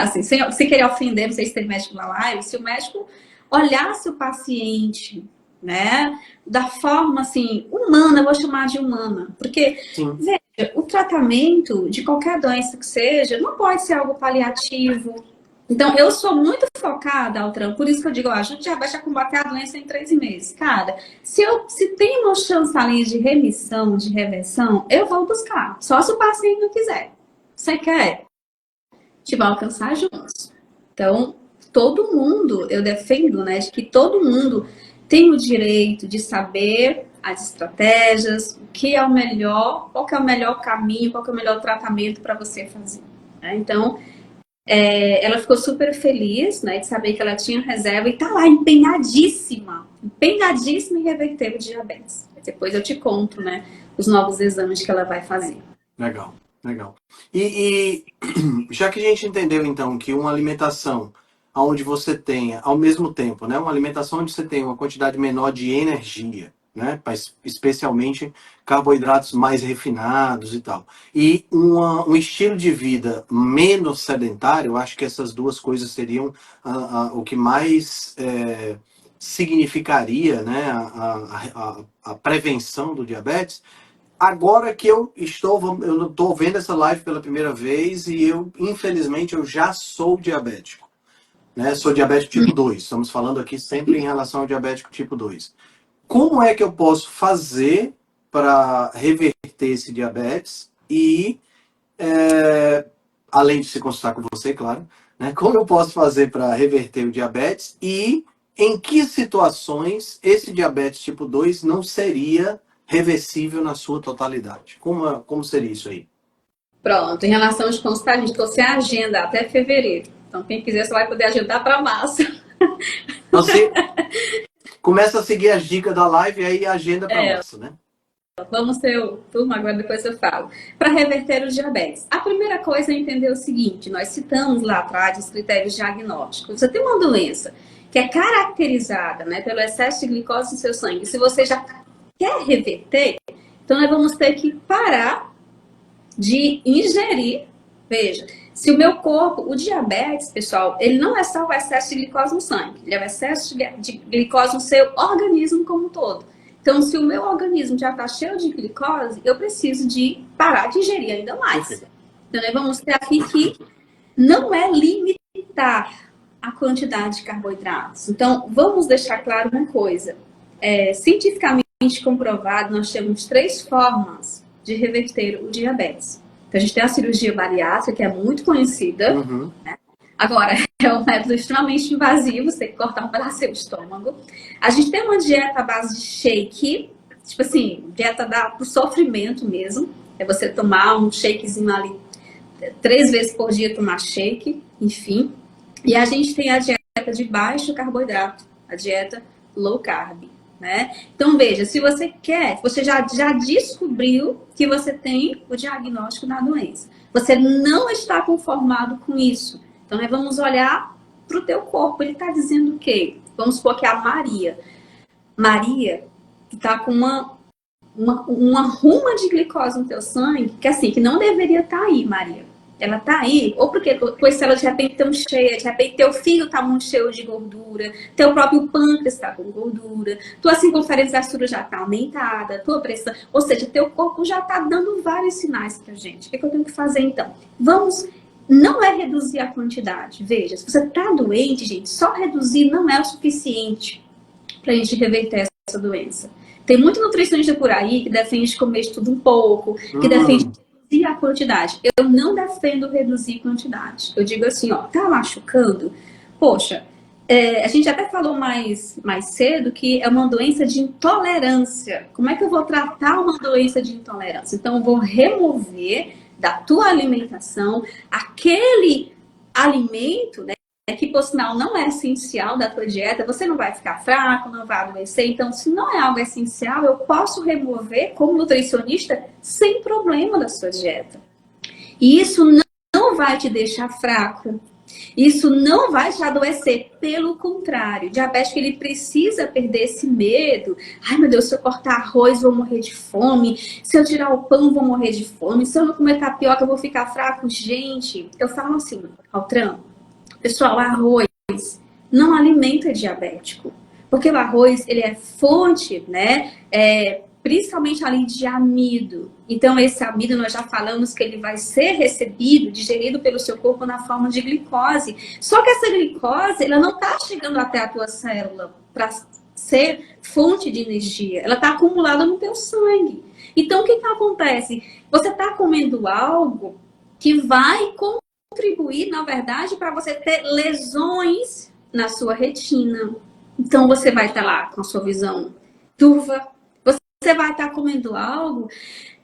assim, sem querer ofender, não sei se tem médico na live, se o médico olhasse o paciente, né, da forma, assim, humana, eu vou chamar de humana, porque, veja, o tratamento de qualquer doença que seja, não pode ser algo paliativo. Então, eu sou muito focada, Altran, por isso que eu digo, a gente já vai combater a doença em 3 meses. Cara, se tem uma chance ali de remissão, de reversão, eu vou buscar. Só se o paciente não quiser. Você quer? Te vai alcançar juntos. Então, todo mundo, eu defendo, né, de que todo mundo tem o direito de saber as estratégias, o que é o melhor, qual que é o melhor caminho, qual que é o melhor tratamento para você fazer. Né? Então, ela ficou super feliz, né, de saber que ela tinha reserva e tá lá empenhadíssima em reverter o diabetes. Depois eu te conto, né, os novos exames que ela vai fazer. Legal. E já que a gente entendeu, então, que uma alimentação onde você tenha, ao mesmo tempo, né, uma alimentação onde você tem uma quantidade menor de energia, né, especialmente carboidratos mais refinados e tal, e um estilo de vida menos sedentário, eu acho que essas duas coisas seriam o que mais significaria, né, a prevenção do diabetes. Agora que eu estou vendo essa live pela primeira vez e infelizmente, eu já sou diabético. Né? Sou diabético tipo 2. Estamos falando aqui sempre em relação ao diabético tipo 2. Como é que eu posso fazer para reverter esse diabetes e, além de se consultar com você, claro, né? Como eu posso fazer para reverter o diabetes e em que situações esse diabetes tipo 2 não seria reversível na sua totalidade? Como seria isso aí? Pronto, em relação aos consultas, a gente ficou sem agenda até fevereiro. Então, quem quiser, você vai poder agendar para março. Então, você começa a seguir as dicas da live e aí agenda para março, né? Vamos ter o turma, agora depois eu falo. Para reverter o diabetes. A primeira coisa é entender o seguinte, nós citamos lá atrás os critérios diagnósticos. Você tem uma doença que é caracterizada, né, pelo excesso de glicose no seu sangue. Se você já quer reverter, então nós vamos ter que parar de ingerir. Veja, se o meu corpo, o diabetes, pessoal, ele não é só o excesso de glicose no sangue, ele é o excesso de glicose no seu organismo como um todo. Então, se o meu organismo já está cheio de glicose, eu preciso de parar de ingerir ainda mais. Então, nós vamos ter aqui que não é limitar a quantidade de carboidratos. Então, vamos deixar claro uma coisa. Cientificamente comprovado, nós temos 3 formas de reverter o diabetes. Então, a gente tem a cirurgia bariátrica, que é muito conhecida. Uhum. Né? Agora, é um método extremamente invasivo, você tem que cortar um pedaço do seu estômago. A gente tem uma dieta à base de shake, tipo assim, dieta pro sofrimento mesmo. É você tomar um shakezinho ali 3 vezes por dia, tomar shake, enfim. E a gente tem a dieta de baixo carboidrato, a dieta low carb. Né? Então, veja, se você quer, você já descobriu que você tem o diagnóstico da doença. Você não está conformado com isso. Então, nós vamos olhar para o teu corpo. Ele está dizendo o quê? Vamos supor que é a Maria. Maria, que está com uma ruma de glicose no teu sangue, que assim, que não deveria estar aí, Maria. Ela tá aí, ou porque tua célula de repente estão cheia, de repente teu fígado tá muito cheio de gordura, teu próprio pâncreas está com gordura, tua circunferência da estrutura já tá aumentada, tua pressão, ou seja, teu corpo já tá dando vários sinais pra gente. O que eu tenho que fazer então? Não é reduzir a quantidade. Veja, se você tá doente, gente, só reduzir não é o suficiente pra gente reverter essa doença. Tem muito nutricionista por aí que defende comer de tudo um pouco, que defende reduzir a quantidade. Eu não defendo reduzir quantidade. Eu digo assim, ó, tá machucando? Poxa, a gente até falou mais cedo que é uma doença de intolerância. Como é que eu vou tratar uma doença de intolerância? Então, eu vou remover da tua alimentação aquele alimento, né, que por sinal não é essencial da tua dieta. Você não vai ficar fraco, não vai adoecer. Então, se não é algo essencial, eu posso remover como nutricionista sem problema da sua dieta. E isso não vai te deixar fraco. Isso não vai te adoecer, pelo contrário. O diabético, ele precisa perder esse medo. Ai, meu Deus, se eu cortar arroz, vou morrer de fome. Se eu tirar o pão, vou morrer de fome. Se eu não comer tapioca, eu vou ficar fraco. Gente, eu falo assim, Altran, pessoal, arroz não alimenta diabético. Porque o arroz, ele é fonte, né? Principalmente ali de amido. Então, esse amido, nós já falamos que ele vai ser recebido, digerido pelo seu corpo na forma de glicose. Só que essa glicose, ela não está chegando até a tua célula para ser fonte de energia. Ela está acumulada no teu sangue. Então, o que acontece? Você está comendo algo que vai contribuir, na verdade, para você ter lesões na sua retina. Então, você vai estar lá com a sua visão turva. Você vai estar comendo algo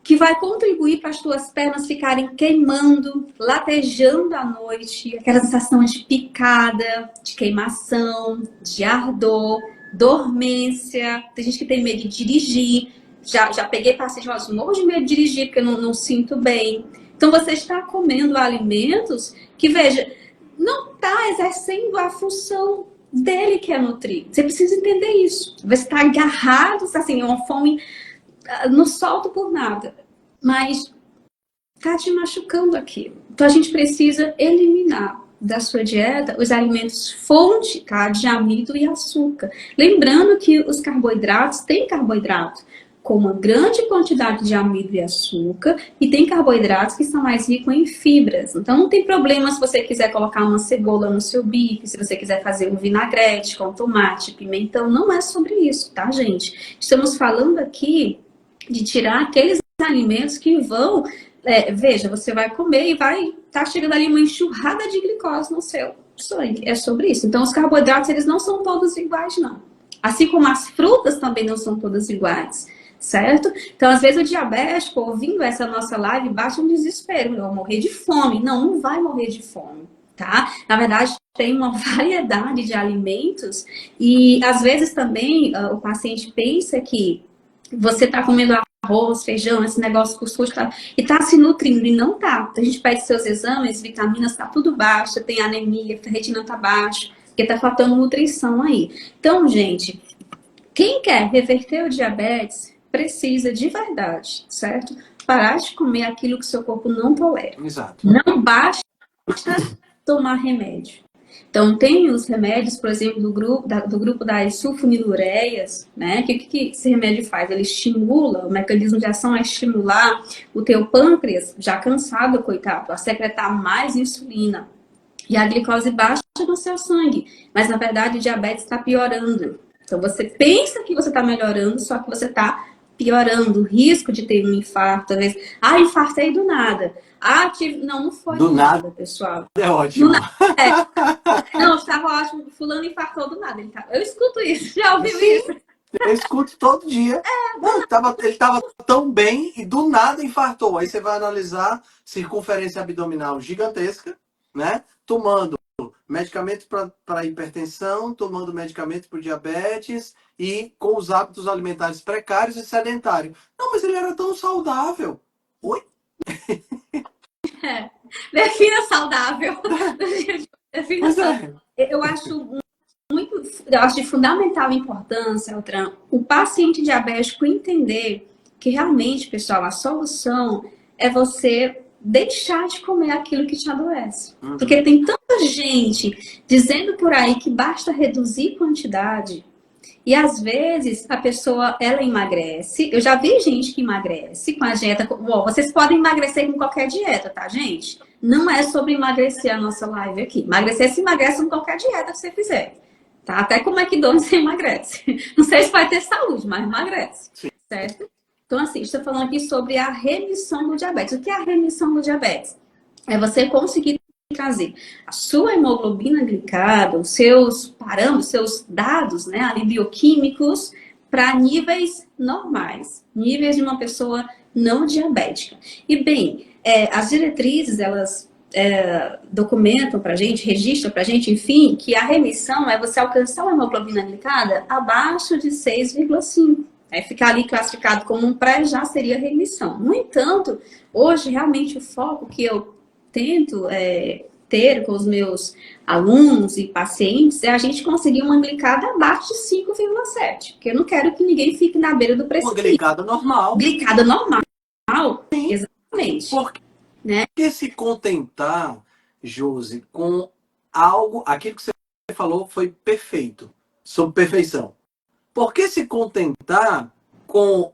que vai contribuir para as tuas pernas ficarem queimando, latejando à noite, aquela sensação de picada, de queimação, de ardor, dormência. Tem gente que tem medo de dirigir. Já peguei paciente, mas morro de medo de dirigir porque não sinto bem. Então, você está comendo alimentos que, veja, não está exercendo a função dele, que é nutrir. Você precisa entender isso. Você está agarrado, assim, uma fome, não solto por nada. Mas está te machucando aquilo. Então, a gente precisa eliminar da sua dieta os alimentos fonte, tá, de amido e açúcar. Lembrando que os carboidratos, tem carboidrato com uma grande quantidade de amido e açúcar, e tem carboidratos que são mais ricos em fibras. Então, não tem problema se você quiser colocar uma cebola no seu bife, se você quiser fazer um vinagrete com tomate, pimentão. Não é sobre isso, tá, gente? Estamos falando aqui de tirar aqueles alimentos que vão... veja, você vai comer e vai estar chegando ali uma enxurrada de glicose no seu sangue. É sobre isso. Então, os carboidratos, eles não são todos iguais, não. Assim como as frutas também não são todas iguais. Certo? Então, às vezes, o diabético, ouvindo essa nossa live, bate um desespero. Eu vou morrer de fome. Não vai morrer de fome, tá? Na verdade, tem uma variedade de alimentos e, às vezes, também, o paciente pensa que você está comendo arroz, feijão, esse negócio cuscuz, e está se nutrindo, e não tá. A gente pede seus exames, vitaminas, está tudo baixo, tem anemia, a retina está baixa, porque está faltando nutrição aí. Então, gente, quem quer reverter o diabetes precisa de verdade, certo? Parar de comer aquilo que o seu corpo não tolera. Exato. Não basta tomar remédio. Então, tem os remédios, por exemplo, do grupo das sulfonilureias, né? O que esse remédio faz? Ele estimula, o mecanismo de ação é estimular o teu pâncreas, já cansado, coitado, a secretar mais insulina. E a glicose baixa no seu sangue. Mas, na verdade, o diabetes está piorando. Então, você pensa que você está melhorando, só que você está piorando, o risco de ter um infarto, às vezes, infartei do nada. Não foi do nada, pessoal. É ótimo. Não, estava ótimo, fulano infartou do nada. Eu escuto isso, já ouviu isso? Eu escuto todo dia. Ele estava tão bem e do nada infartou. Aí você vai analisar circunferência abdominal gigantesca, né? Tomando medicamento para hipertensão, tomando medicamento para diabetes e com os hábitos alimentares precários e sedentários. Não, mas ele era tão saudável. Oi? Defina saudável. Defina saudável. Eu acho de fundamental importância, Altran, o paciente diabético entender que realmente, pessoal, a solução é você deixar de comer aquilo que te adoece. Uhum. Porque tem tanta gente dizendo por aí que basta reduzir quantidade e às vezes a pessoa, ela emagrece. Eu já vi gente que emagrece com a dieta. Bom, vocês podem emagrecer com qualquer dieta, tá, gente? Não é sobre emagrecer a nossa live aqui. Emagrecer se emagrece com qualquer dieta que você fizer. Tá? Até com o McDonald's você emagrece. Não sei se vai ter saúde, mas emagrece. Sim. Certo? Então, assim, estou falando aqui sobre a remissão do diabetes. O que é a remissão do diabetes? É você conseguir trazer a sua hemoglobina glicada, os seus parâmetros, seus dados, né, ali, bioquímicos, para níveis normais, níveis de uma pessoa não diabética. E bem, as diretrizes, elas documentam para a gente, registram para a gente, enfim, que a remissão é você alcançar uma hemoglobina glicada abaixo de 6,5. Ficar ali classificado como um pré já seria remissão. No entanto, hoje, realmente, o foco que eu tento ter com os meus alunos e pacientes é a gente conseguir uma glicada abaixo de 5,7. Porque eu não quero que ninguém fique na beira do precipício. Uma glicada normal. Glicada normal. Sim. Exatamente. Porque se contentar, Josi, com algo, aquilo que você falou foi perfeito, sobre perfeição. Por que se contentar com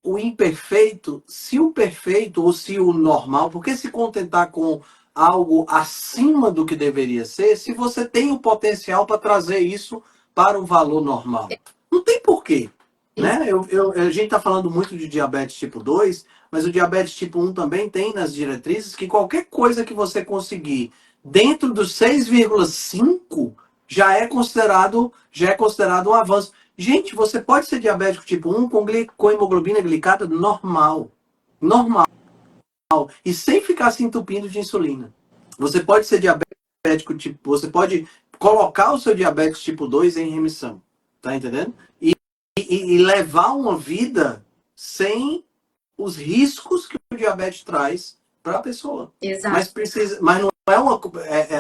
o imperfeito, se o perfeito ou se o normal? Por que se contentar com algo acima do que deveria ser, se você tem o potencial para trazer isso para o valor normal? Não tem porquê. Né? A gente está falando muito de diabetes tipo 2, mas o diabetes tipo 1 também tem nas diretrizes que qualquer coisa que você conseguir dentro dos 6,5 já é considerado um avanço. Gente, você pode ser diabético tipo 1 com hemoglobina glicada normal. Normal. E sem ficar se entupindo de insulina. Você pode ser diabético tipo... Você pode colocar o seu diabetes tipo 2 em remissão. Tá entendendo? E levar uma vida sem os riscos que o diabetes traz para a pessoa. Exato. Mas não é uma...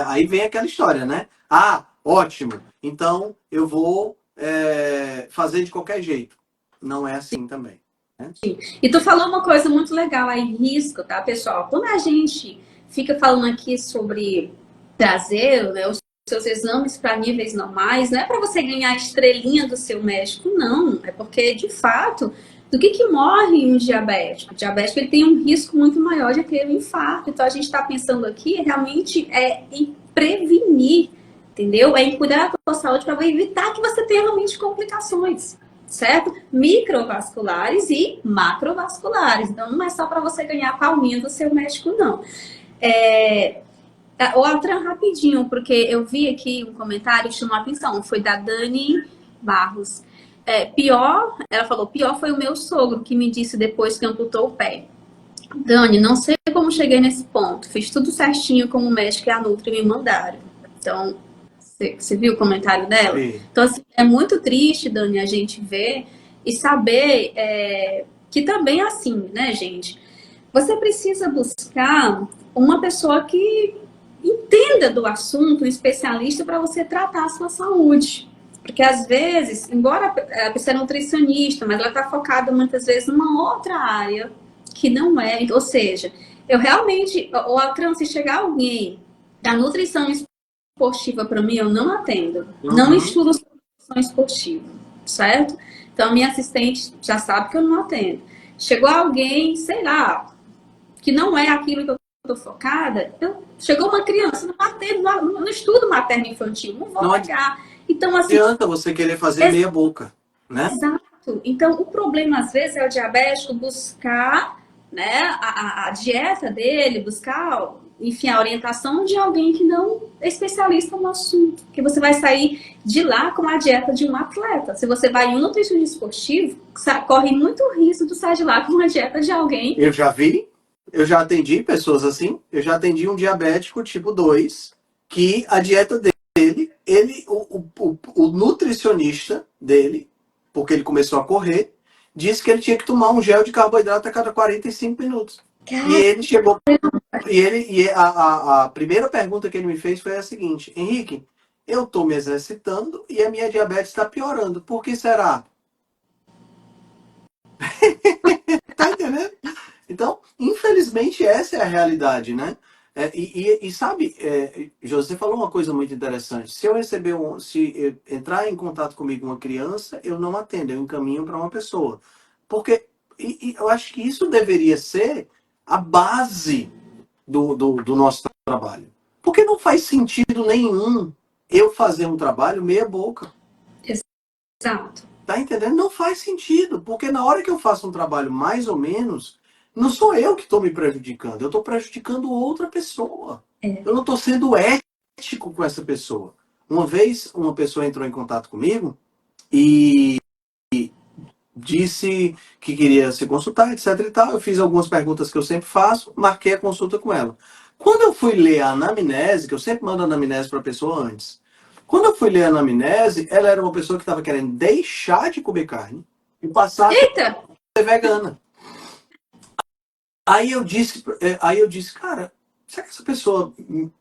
aí vem aquela história, né? Ah, ótimo. Então eu vou fazer de qualquer jeito. Não é assim também. Né? E tu falou uma coisa muito legal aí, risco, tá, pessoal? Quando a gente fica falando aqui sobre trazer, né, os seus exames para níveis normais, não é para você ganhar a estrelinha do seu médico, não. É porque, de fato, do que morre um diabético? O diabético ele tem um risco muito maior de ter um infarto. Então, a gente está pensando aqui realmente em prevenir, entendeu? É em cuidar da sua saúde para evitar que você tenha realmente complicações. Certo? Microvasculares e macrovasculares. Então, não é só para você ganhar a palminha do seu médico, não. O Altran, rapidinho, porque eu vi aqui um comentário que chamou a atenção. Foi da Dani Barros. Ela falou, pior foi o meu sogro que me disse depois que amputou o pé. Dani, não sei como cheguei nesse ponto. Fiz tudo certinho como o médico e a Nutri me mandaram. Então... Você viu o comentário dela? Sim. Então, assim, é muito triste, Dani, a gente ver e saber que também é assim, né, gente? Você precisa buscar uma pessoa que entenda do assunto, um especialista, para você tratar a sua saúde. Porque, às vezes, embora a pessoa é nutricionista, mas ela está focada, muitas vezes, numa outra área que não é. Ou seja, eu realmente... Ou se chegar alguém da nutrição esportiva para mim, eu não atendo. Não estudo nutrição esportiva, certo? Então, minha assistente já sabe que eu não atendo. Chegou alguém, sei lá, que não é aquilo que eu estou focada, chegou uma criança, não atendo, não estudo materno infantil, não vou pegar. Então, assim, não adianta você querer fazer meia boca, né? Exato. Então, o problema, às vezes, é o diabético buscar, né, a dieta dele, buscar... enfim, a orientação de alguém que não é especialista no assunto. Porque você vai sair de lá com a dieta de um atleta. Se você vai em um nutricionista esportivo, corre muito risco de sair de lá com uma dieta de alguém. Eu já atendi pessoas assim. Eu já atendi um diabético tipo 2, que a dieta dele, o nutricionista dele, porque ele começou a correr, disse que ele tinha que tomar um gel de carboidrato a cada 45 minutos. E ele chegou... E a primeira pergunta que ele me fez foi a seguinte: Henrique, eu estou me exercitando e a minha diabetes está piorando. Por que será? Tá entendendo? Então, infelizmente, essa é a realidade, né? E sabe, José falou uma coisa muito interessante. Se se entrar em contato comigo uma criança, eu não atendo, eu encaminho para uma pessoa. Porque eu acho que isso deveria ser a base do nosso trabalho. Porque não faz sentido nenhum eu fazer um trabalho meia boca. Exato. Tá entendendo? Não faz sentido. Porque na hora que eu faço um trabalho mais ou menos, não sou eu que estou me prejudicando, eu estou prejudicando outra pessoa. Eu não estou sendo ético com essa pessoa. Uma vez, uma pessoa entrou em contato comigo e disse que queria se consultar, etc e tal. Eu fiz algumas perguntas que eu sempre faço, marquei a consulta com ela. Quando eu fui ler a anamnese, que eu sempre mando a anamnese para a pessoa antes. Quando eu fui ler a anamnese, ela era uma pessoa que estava querendo deixar de comer carne e passar a ser vegana. Aí eu disse, cara, será que essa pessoa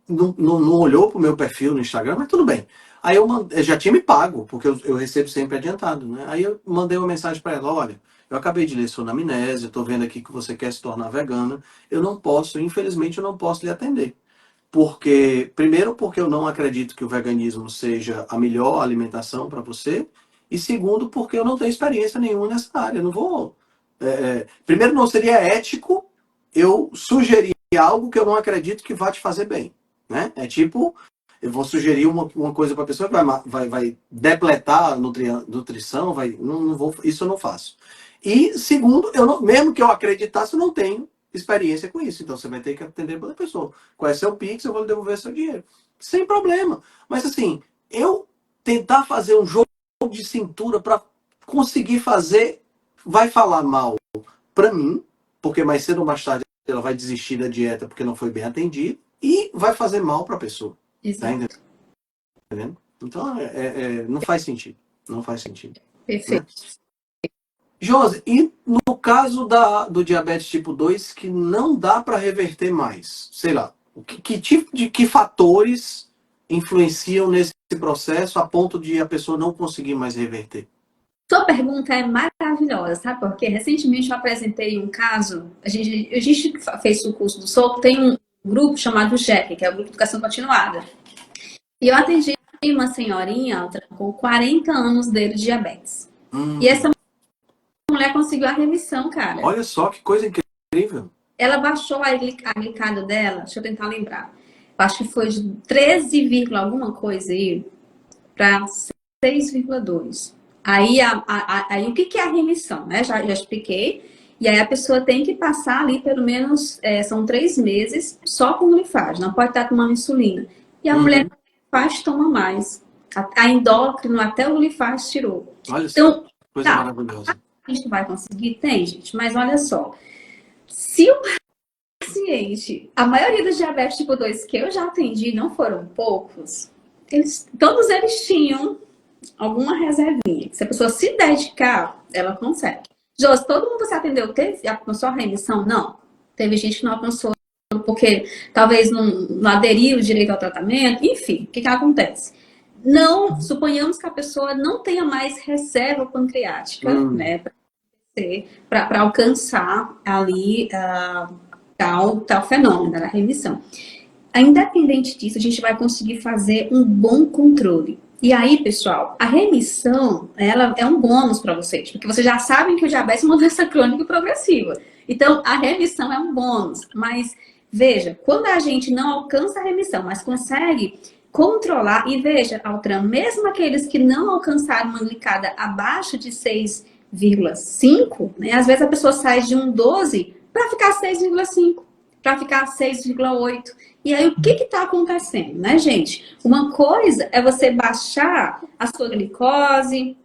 não olhou pro meu perfil no Instagram? Mas tudo bem. Aí eu já tinha me pago, porque eu recebo sempre adiantado, né? Aí eu mandei uma mensagem para ela, olha, eu acabei de ler sua anamnese, eu tô vendo aqui que você quer se tornar vegana, eu não posso, infelizmente eu não posso lhe atender. Primeiro porque eu não acredito que o veganismo seja a melhor alimentação para você, e segundo porque eu não tenho experiência nenhuma nessa área, eu não vou... primeiro, não seria ético eu sugerir algo que eu não acredito que vai te fazer bem, né? É tipo, eu vou sugerir uma coisa para a pessoa que vai depletar a nutrição, isso eu não faço. E segundo, mesmo que eu acreditasse, eu não tenho experiência com isso. Então você vai ter que atender para a pessoa. Qual é seu Pix, eu vou lhe devolver seu dinheiro. Sem problema. Mas assim, eu tentar fazer um jogo de cintura para conseguir fazer, vai falar mal para mim, porque mais cedo ou mais tarde ela vai desistir da dieta porque não foi bem atendida, e vai fazer mal para a pessoa. Exato. Tá entendendo? Então, não faz sentido. Não faz sentido. Perfeito. Né? Josi, e no caso do diabetes tipo 2, que não dá para reverter mais? Sei lá, que fatores influenciam nesse processo a ponto de a pessoa não conseguir mais reverter? Sua pergunta é maravilhosa, sabe? Porque recentemente eu apresentei um caso, a gente fez o curso do SOCO, tem um grupo chamado GEC, que é o Grupo de Educação Continuada. E eu atendi uma senhorinha com 40 anos dele de diabetes. E essa mulher conseguiu a remissão, cara. Olha só que coisa incrível. Ela baixou a glicada dela, deixa eu tentar lembrar. Eu acho que foi de 13, alguma coisa aí para 6,2. Aí, o que é a remissão, né? Já expliquei. E aí a pessoa tem que passar ali pelo menos, são 3 meses só com glifage, não pode estar tomando insulina. E a mulher que faz, toma mais. A endócrino, até o glifage tirou. Olha então, só, coisa maravilhosa. A gente vai conseguir? Tem, gente, mas olha só. Se o paciente, a maioria dos diabetes tipo 2 que eu já atendi, não foram poucos, todos eles tinham alguma reservinha. Se a pessoa se dedicar, ela consegue. Josi, todo mundo que você atendeu alcançou a remissão? Não. Teve gente que não alcançou porque talvez não aderiu direito ao tratamento. Enfim, o que acontece? Não, suponhamos que a pessoa não tenha mais reserva pancreática, né? Para alcançar ali tal fenômeno da remissão. Independente disso, a gente vai conseguir fazer um bom controle. E aí, pessoal, a remissão, ela é um bônus para vocês, porque vocês já sabem que o diabetes é uma doença crônica e progressiva. Então, a remissão é um bônus. Mas, veja, quando a gente não alcança a remissão, mas consegue controlar, e veja, Altran, mesmo aqueles que não alcançaram uma glicada abaixo de 6,5, né, às vezes a pessoa sai de um 12 para ficar 6,5, para ficar 6,8. E aí, o que está acontecendo, né, gente? Uma coisa é você baixar a sua glicose,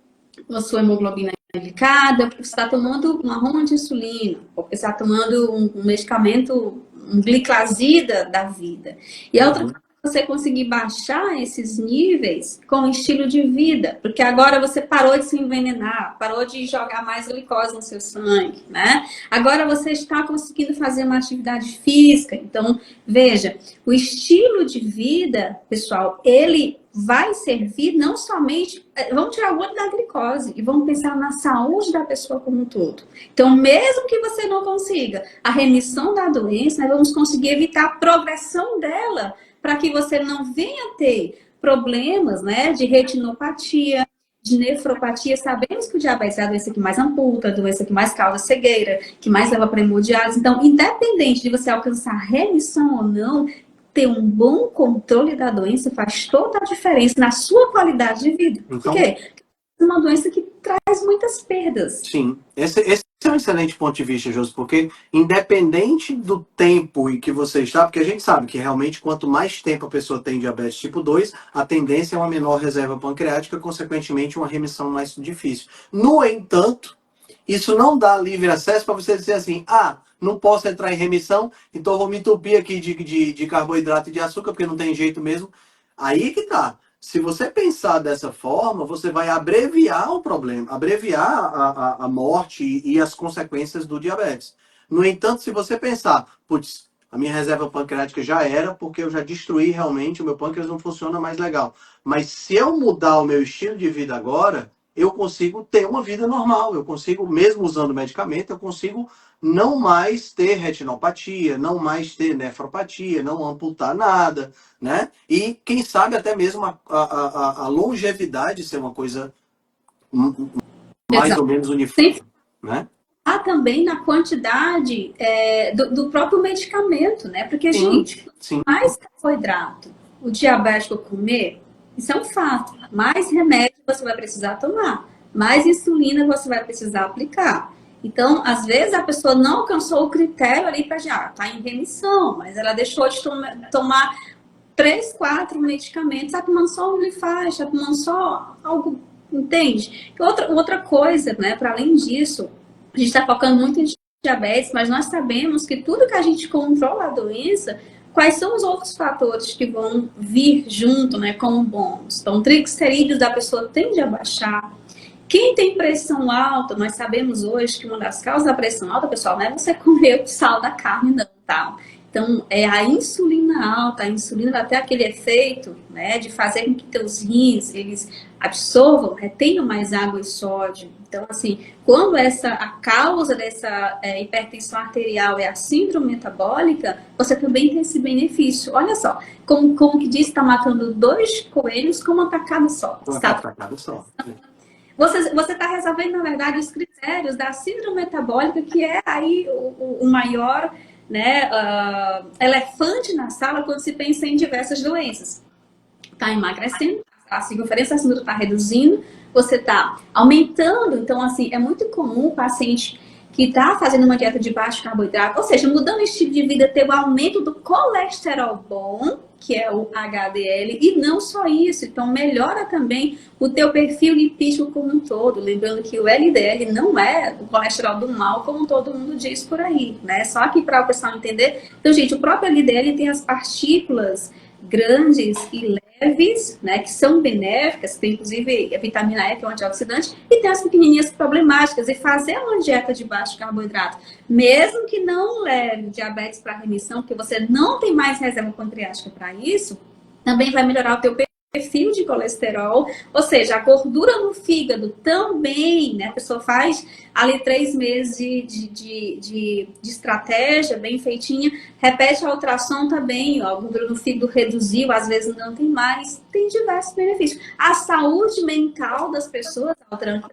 a sua hemoglobina glicada, porque você está tomando uma hormônio de insulina, porque você está tomando um medicamento, um gliclazida da vida. E a outra coisa é você conseguir baixar esses níveis com o estilo de vida, porque agora você parou de se envenenar, parou de jogar mais glicose no seu sangue, né? Agora você está conseguindo fazer uma atividade física. Então, veja, o estilo de vida, pessoal, ele vai servir não somente... Vamos tirar o olho da glicose e vamos pensar na saúde da pessoa como um todo. Então, mesmo que você não consiga a remissão da doença, nós vamos conseguir evitar a progressão dela para que você não venha ter problemas, né, de retinopatia, de nefropatia. Sabemos que o diabetes é a doença que mais amputa, a doença que mais causa cegueira, que mais leva para hemodiálise. Então, independente de você alcançar remissão ou não, ter um bom controle da doença faz toda a diferença na sua qualidade de vida. Então, por quê? É uma doença que traz muitas perdas. Sim. Esse é um excelente ponto de vista, Josi, porque independente do tempo em que você está, porque a gente sabe que realmente quanto mais tempo a pessoa tem diabetes tipo 2, a tendência é uma menor reserva pancreática, consequentemente uma remissão mais difícil. No entanto, isso não dá livre acesso para você dizer assim, não posso entrar em remissão, então eu vou me entupir aqui de carboidrato e de açúcar, porque não tem jeito mesmo. Aí que tá. Se você pensar dessa forma, você vai abreviar o problema, abreviar a morte e as consequências do diabetes. No entanto, se você pensar, putz, a minha reserva pancreática já era, porque eu já destruí realmente, o meu pâncreas não funciona mais legal. Mas se eu mudar o meu estilo de vida agora, eu consigo ter uma vida normal. Eu consigo, mesmo usando medicamento, eu consigo não mais ter retinopatia, não mais ter nefropatia, não amputar nada, né? E quem sabe até mesmo a longevidade ser uma coisa mais ou menos uniforme, né? Há também na quantidade do próprio medicamento, né? Porque, gente, sim. mais carboidrato o diabético comer, isso é um fato. Mais remédio você vai precisar tomar, mais insulina você vai precisar aplicar. Então, às vezes, a pessoa não alcançou o critério ali para já tá em remissão, mas ela deixou de tomar 3, 4 medicamentos, está tomando só um glifage, está tomando só algo, entende? Outra coisa, né, para além disso, a gente está focando muito em diabetes, mas nós sabemos que tudo que a gente controla a doença, quais são os outros fatores que vão vir junto, né, como bons? Então, triglicerídeos da pessoa tende a baixar. Quem tem pressão alta, nós sabemos hoje que uma das causas da pressão alta, pessoal, não é você comer o sal da carne, não, tá? Então, é a insulina alta, a insulina vai ter aquele efeito, né, de fazer com que teus rins, eles absorvam, retenham mais água e sódio. Então, assim, quando a causa dessa hipertensão arterial é a síndrome metabólica, você também tem esse benefício. Olha só, como que diz, está matando 2 coelhos com uma tacada só. Uma tacada só. Você está resolvendo, na verdade, os critérios da síndrome metabólica, que é aí o maior, né, elefante na sala quando se pensa em diversas doenças. Está emagrecendo, a circunferência da cintura está reduzindo, você está aumentando. Então, assim, é muito comum o paciente que está fazendo uma dieta de baixo carboidrato, ou seja, mudando o estilo de vida, ter o aumento do colesterol bom, que é o HDL, e não só isso, então melhora também o teu perfil lipídico como um todo, lembrando que o LDL não é o colesterol do mal, como todo mundo diz por aí, né? Só que para o pessoal entender, então, gente, o próprio LDL tem as partículas grandes e leves, né, que são benéficas, tem inclusive a vitamina E, que é um antioxidante, e tem as pequenininhas problemáticas, e fazer uma dieta de baixo carboidrato, mesmo que não leve diabetes para remissão, porque você não tem mais reserva pancreática para isso, também vai melhorar o teu perfil de colesterol, ou seja, a gordura no fígado também, né? A pessoa faz ali 3 meses de estratégia bem feitinha, repete a ultrassom também, ó, a gordura no fígado reduziu, às vezes não tem mais, tem diversos benefícios. A saúde mental das pessoas,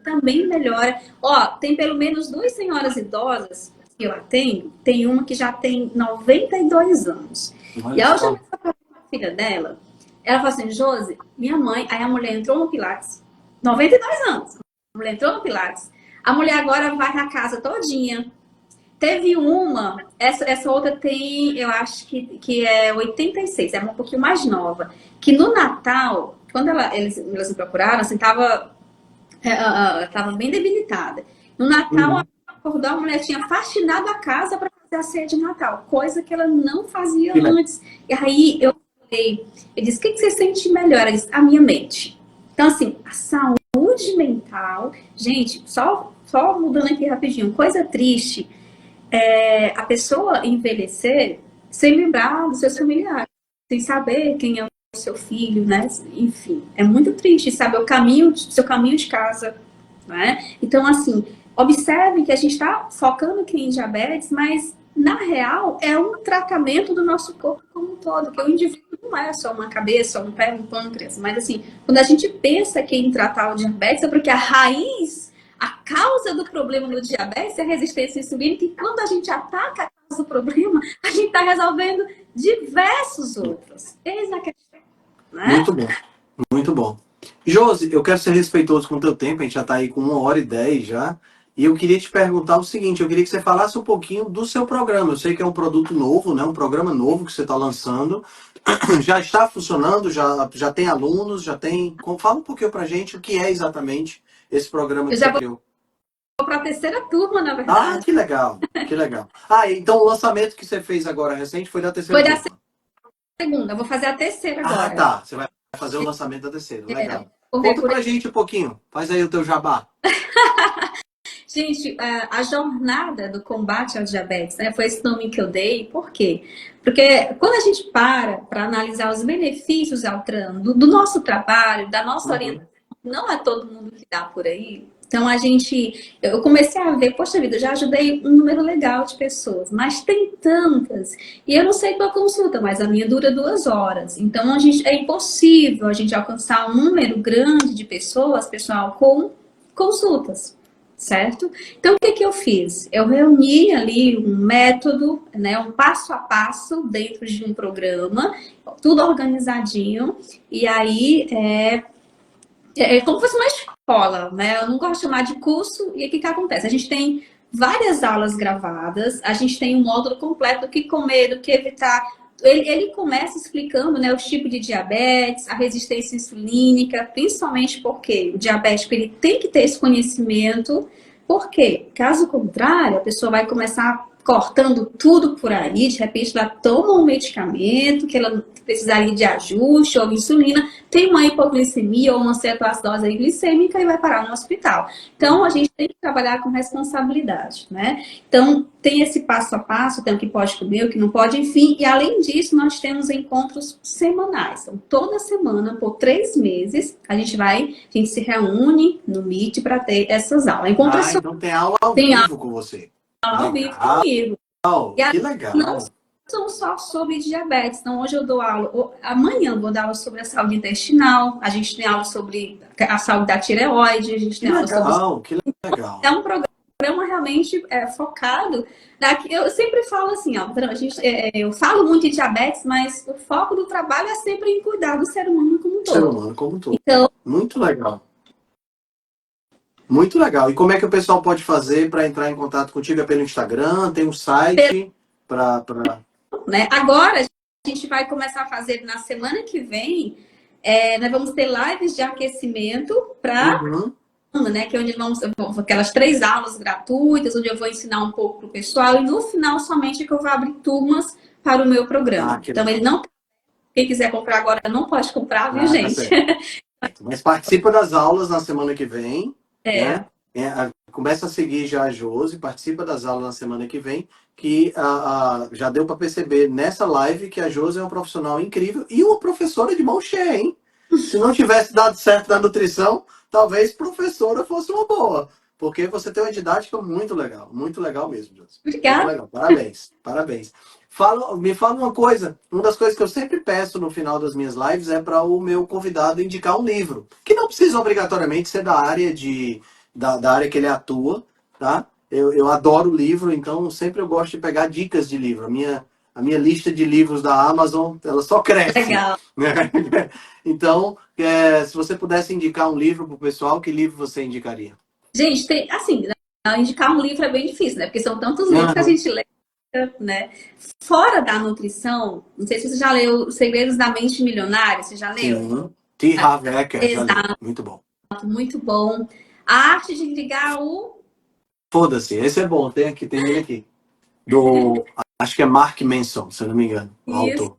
também melhora. Ó, tem pelo menos 2 senhoras idosas que eu atendo, tem uma que já tem 92 anos. E a última vez que eu a filha dela, ela falou assim, Josi, minha mãe, aí a mulher entrou no Pilates, 92 anos, a mulher entrou no Pilates, a mulher agora vai a casa todinha. Teve uma, essa outra tem, eu acho que é 86, é um pouquinho mais nova, que no Natal, quando eles me procuraram, assim, tava bem debilitada. No Natal, acordou, a mulher tinha faxinado a casa para fazer a ceia de Natal, coisa que ela não fazia antes. E aí eu disse, o que você sente melhor? Ela disse, a minha mente. Então, assim, a saúde mental, gente, só mudando aqui rapidinho, coisa triste, a pessoa envelhecer sem lembrar dos seus familiares, sem saber quem é o seu filho, né? Enfim, é muito triste saber seu caminho de casa, né? Então, assim, observe que a gente está focando aqui em diabetes, mas na real é um tratamento do nosso corpo como um todo, que o indivíduo não é só uma cabeça, um pé, um pâncreas, mas assim, quando a gente pensa que em tratar o diabetes é porque a raiz, a causa do problema do diabetes é a resistência insulínica, e quando a gente ataca a causa do problema, a gente está resolvendo diversos outros. Eis a questão, né? Muito bom, muito bom. Josi, eu quero ser respeitoso com o teu tempo, a gente já está aí com 1h10 já, E eu queria te perguntar o seguinte, eu queria que você falasse um pouquinho do seu programa. Eu sei que é um produto novo, né? Um programa novo que você está lançando. Já está funcionando? Já tem alunos? Já tem... Fala um pouquinho pra gente o que é exatamente esse programa Eu que já você vou criou. para a terceira turma, na Ah, verdade. que legal, que legal. Ah, então o lançamento que você fez agora recente foi da terceira Foi da turma. segunda, eu vou fazer a terceira Ah, agora. tá. Você vai fazer o lançamento da terceira. É, Legal. vou ver Conta por pra gente um pouquinho. Faz aí o teu jabá. Gente, a jornada do combate ao diabetes, né, foi esse nome que eu dei, por quê? Porque quando a gente para analisar os benefícios, Altran, do nosso trabalho, da nossa Uhum. orientação, não é todo mundo que dá por aí. Então eu comecei a ver, poxa vida, eu já ajudei um número legal de pessoas, mas tem tantas. E eu não sei tua consulta, mas a minha dura 2 horas. Então é impossível a gente alcançar um número grande de pessoas, pessoal, com consultas, certo? Então, o que que eu fiz? Eu reuni ali um método, né, um passo a passo dentro de um programa, tudo organizadinho, e aí é como se fosse uma escola, né? Eu não gosto de chamar de curso, e o que que acontece? A gente tem várias aulas gravadas, a gente tem um módulo completo do que comer, do que evitar. Ele começa explicando, né, os tipos de diabetes, a resistência insulínica, principalmente porque o diabético ele tem que ter esse conhecimento, porque caso contrário, a pessoa vai começar cortando tudo por aí, de repente ela toma um medicamento que ela precisaria de ajuste ou insulina, tem uma hipoglicemia ou uma cetoacidose glicêmica e vai parar no hospital. Então, a gente tem que trabalhar com responsabilidade, né? Então, tem esse passo a passo, tem o que pode comer, o que não pode, enfim. E, além disso, nós temos encontros semanais. Então, toda semana, por 3 meses, a gente se reúne no Meet para ter essas aulas. Ah, então tem aula ao Tem aula vivo com você. ao vivo Legal, comigo. E que não legal. são só sobre diabetes. Então, hoje eu dou aula, amanhã eu vou dar aula sobre a saúde intestinal, a gente tem aula sobre a saúde da tireoide, a gente Que tem aula sobre. legal, que legal. É um programa realmente focado. Eu sempre falo assim, ó, eu falo muito de diabetes, mas o foco do trabalho é sempre em cuidar do ser humano como um Ser todo. humano como um todo. Então, Muito legal. Muito legal. E como é que o pessoal pode fazer para entrar em contato contigo? É pelo Instagram? Tem um site para. né, agora a gente vai começar a fazer na semana que vem. Nós vamos ter lives de aquecimento para Uhum. né? Que é onde vamos aquelas 3 aulas gratuitas, onde eu vou ensinar um pouco para o pessoal, e no final somente que eu vou abrir turmas para o meu Ah, programa. que Então, legal. ele não. Quem quiser comprar agora não pode comprar, viu, Ah, tá gente? certo. Mas participa das aulas na semana que vem, É, né? Começa a seguir já a Josi, participa das aulas na semana que vem, que já deu para perceber nessa live que a Josi é uma profissional incrível e uma professora de mão cheia, hein? Se não tivesse dado certo na nutrição, talvez professora fosse uma boa, porque você tem uma didática muito legal mesmo, Josi. Muito obrigada. legal, parabéns, parabéns. Me fala uma coisa. Uma das coisas que eu sempre peço no final das minhas lives é para o meu convidado indicar um livro. Que não precisa obrigatoriamente ser da área da área que ele atua, tá? Eu adoro livro, então sempre eu gosto de pegar dicas de livro. A minha lista de livros da Amazon, ela só cresce. Legal. Né? Então, se você pudesse indicar um livro para o pessoal, que livro você indicaria? Gente, tem, assim, né, indicar um livro é bem difícil, né? Porque são tantos livros que a Uhum. gente lê, né? Fora da nutrição, não sei se você já leu Os Segredos da Mente Milionária, você já leu? Sim. T. Harv Eker, já li. Exato, Muito bom. muito bom. A arte de ligar o. Foda-se, esse é bom, tem ele aqui. Acho que é Mark Manson, se eu não me engano, o Isso. autor.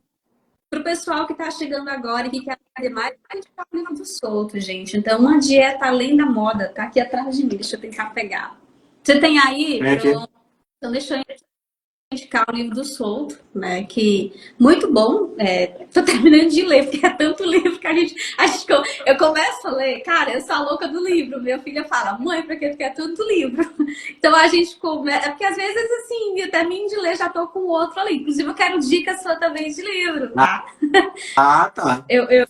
Para o pessoal que está chegando agora e que quer aprender mais, a gente está livro solto, gente. Então, uma dieta além da moda tá aqui atrás de mim. Deixa eu tentar pegar. Você tem aí? Vem aqui. Então, deixa eu indicar o livro do Solto, né? Que muito bom. Tô terminando de ler, porque é tanto livro que a gente. Acho que eu começo a ler, cara, eu sou a louca do livro. Minha filha fala, mãe, por que tu quer tanto livro? Então a gente começa. É porque às vezes, assim, eu termino de ler, já tô com o outro ali. Inclusive, eu quero dicas sua também de livro, tá? Ah, tá. Eu, eu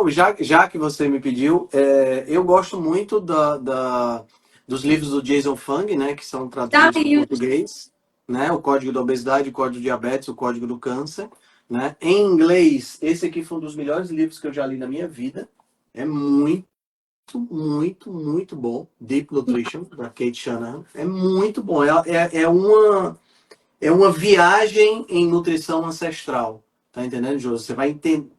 Já que você me pediu, eu gosto muito dos livros do Jason Fung, né, que são já traduzidos para o li. português, né, o Código da Obesidade, o Código do Diabetes, o Código do Câncer, né. Em inglês, esse aqui foi um dos melhores livros que eu já li na minha vida. É muito muito bom. Deep Nutrition, da Kate Shanahan. É muito bom. É uma viagem em nutrição ancestral. Tá entendendo, Josi? Você vai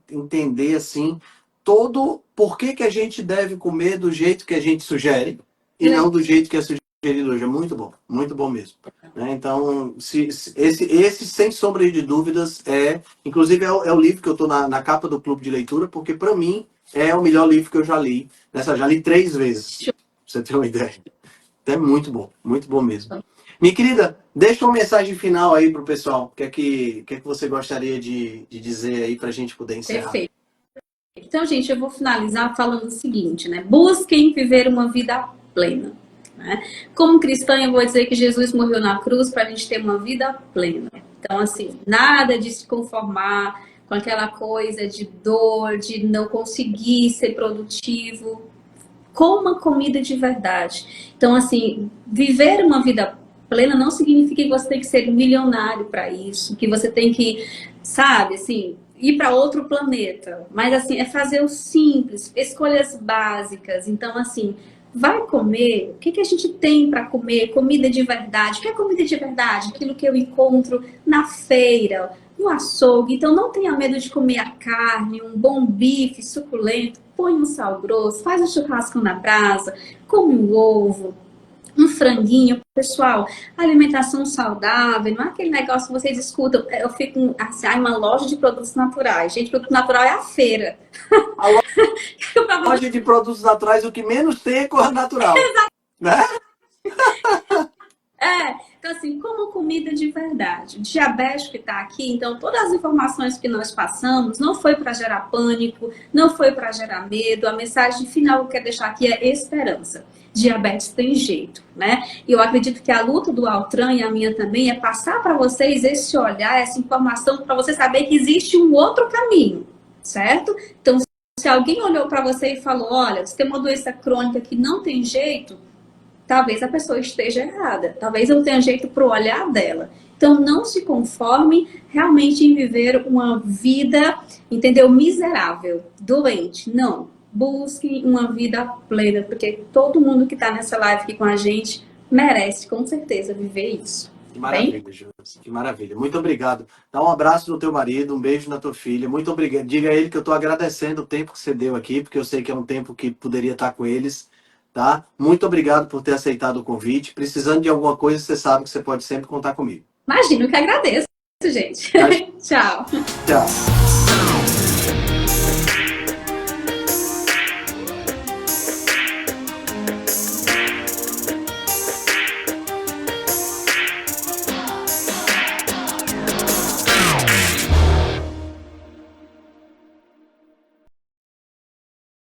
entender, assim, todo por que a gente deve comer do jeito que a gente sugere e não do jeito que é sugerido hoje. É muito bom mesmo. Né? Então, esse, sem sombra de dúvidas, inclusive, é o livro que eu estou na capa do clube de leitura, porque, para mim, é o melhor livro que eu já li. Já li 3 vezes, pra você ter uma ideia. É muito bom mesmo. Minha querida, deixa uma mensagem final aí pro pessoal. O que é que você gostaria de dizer aí pra gente poder encerrar? Perfeito. Então, gente, eu vou finalizar falando o seguinte, né? Busquem viver uma vida plena. Né? Como cristã, eu vou dizer que Jesus morreu na cruz para a gente ter uma vida plena. Então, assim, nada de se conformar com aquela coisa de dor, de não conseguir ser produtivo. Coma comida de verdade. Então, assim, viver uma vida plena não significa que você tem que ser milionário para isso, que você tem que, sabe, assim, ir para outro planeta. Mas, assim, é fazer o simples, escolhas básicas. Então, assim, vai comer. O que a gente tem para comer? Comida de verdade. O que é comida de verdade? Aquilo que eu encontro na feira, no açougue. Então, não tenha medo de comer a carne, um bom bife suculento. Põe um sal grosso, faz um churrasco na brasa, come um ovo, um franguinho. Pessoal, alimentação saudável, não é aquele negócio que vocês escutam. Eu fico assim, uma loja de produtos naturais. Gente, produto natural é a feira. A loja de produtos naturais, o que menos tem é coisa natural. Né? Então assim, como comida de verdade. O diabético que está aqui, então todas as informações que nós passamos não foi para gerar pânico, não foi para gerar medo. A mensagem final que eu quero deixar aqui é esperança. Diabetes tem jeito, né? E eu acredito que a luta do Altran e a minha também é passar para vocês esse olhar, essa informação, para você saber que existe um outro caminho, certo? Então, se alguém olhou para você e falou, olha, você tem uma doença crônica que não tem jeito, talvez a pessoa esteja errada. Talvez eu tenha jeito para o olhar dela. Então, não se conforme realmente em viver uma vida, entendeu? Miserável, doente. Não. Busque uma vida plena, porque todo mundo que está nessa live aqui com a gente merece, com certeza, viver isso. Que maravilha, Josi. Que maravilha. Muito obrigado. Dá um abraço no teu marido, um beijo na tua filha. Muito obrigado. Diga a ele que eu estou agradecendo o tempo que você deu aqui, porque eu sei que é um tempo que poderia estar com eles. Tá? Muito obrigado por ter aceitado o convite. Precisando de alguma coisa, você sabe que você pode sempre contar comigo. Imagino que agradeço, gente. Tchau. Tchau.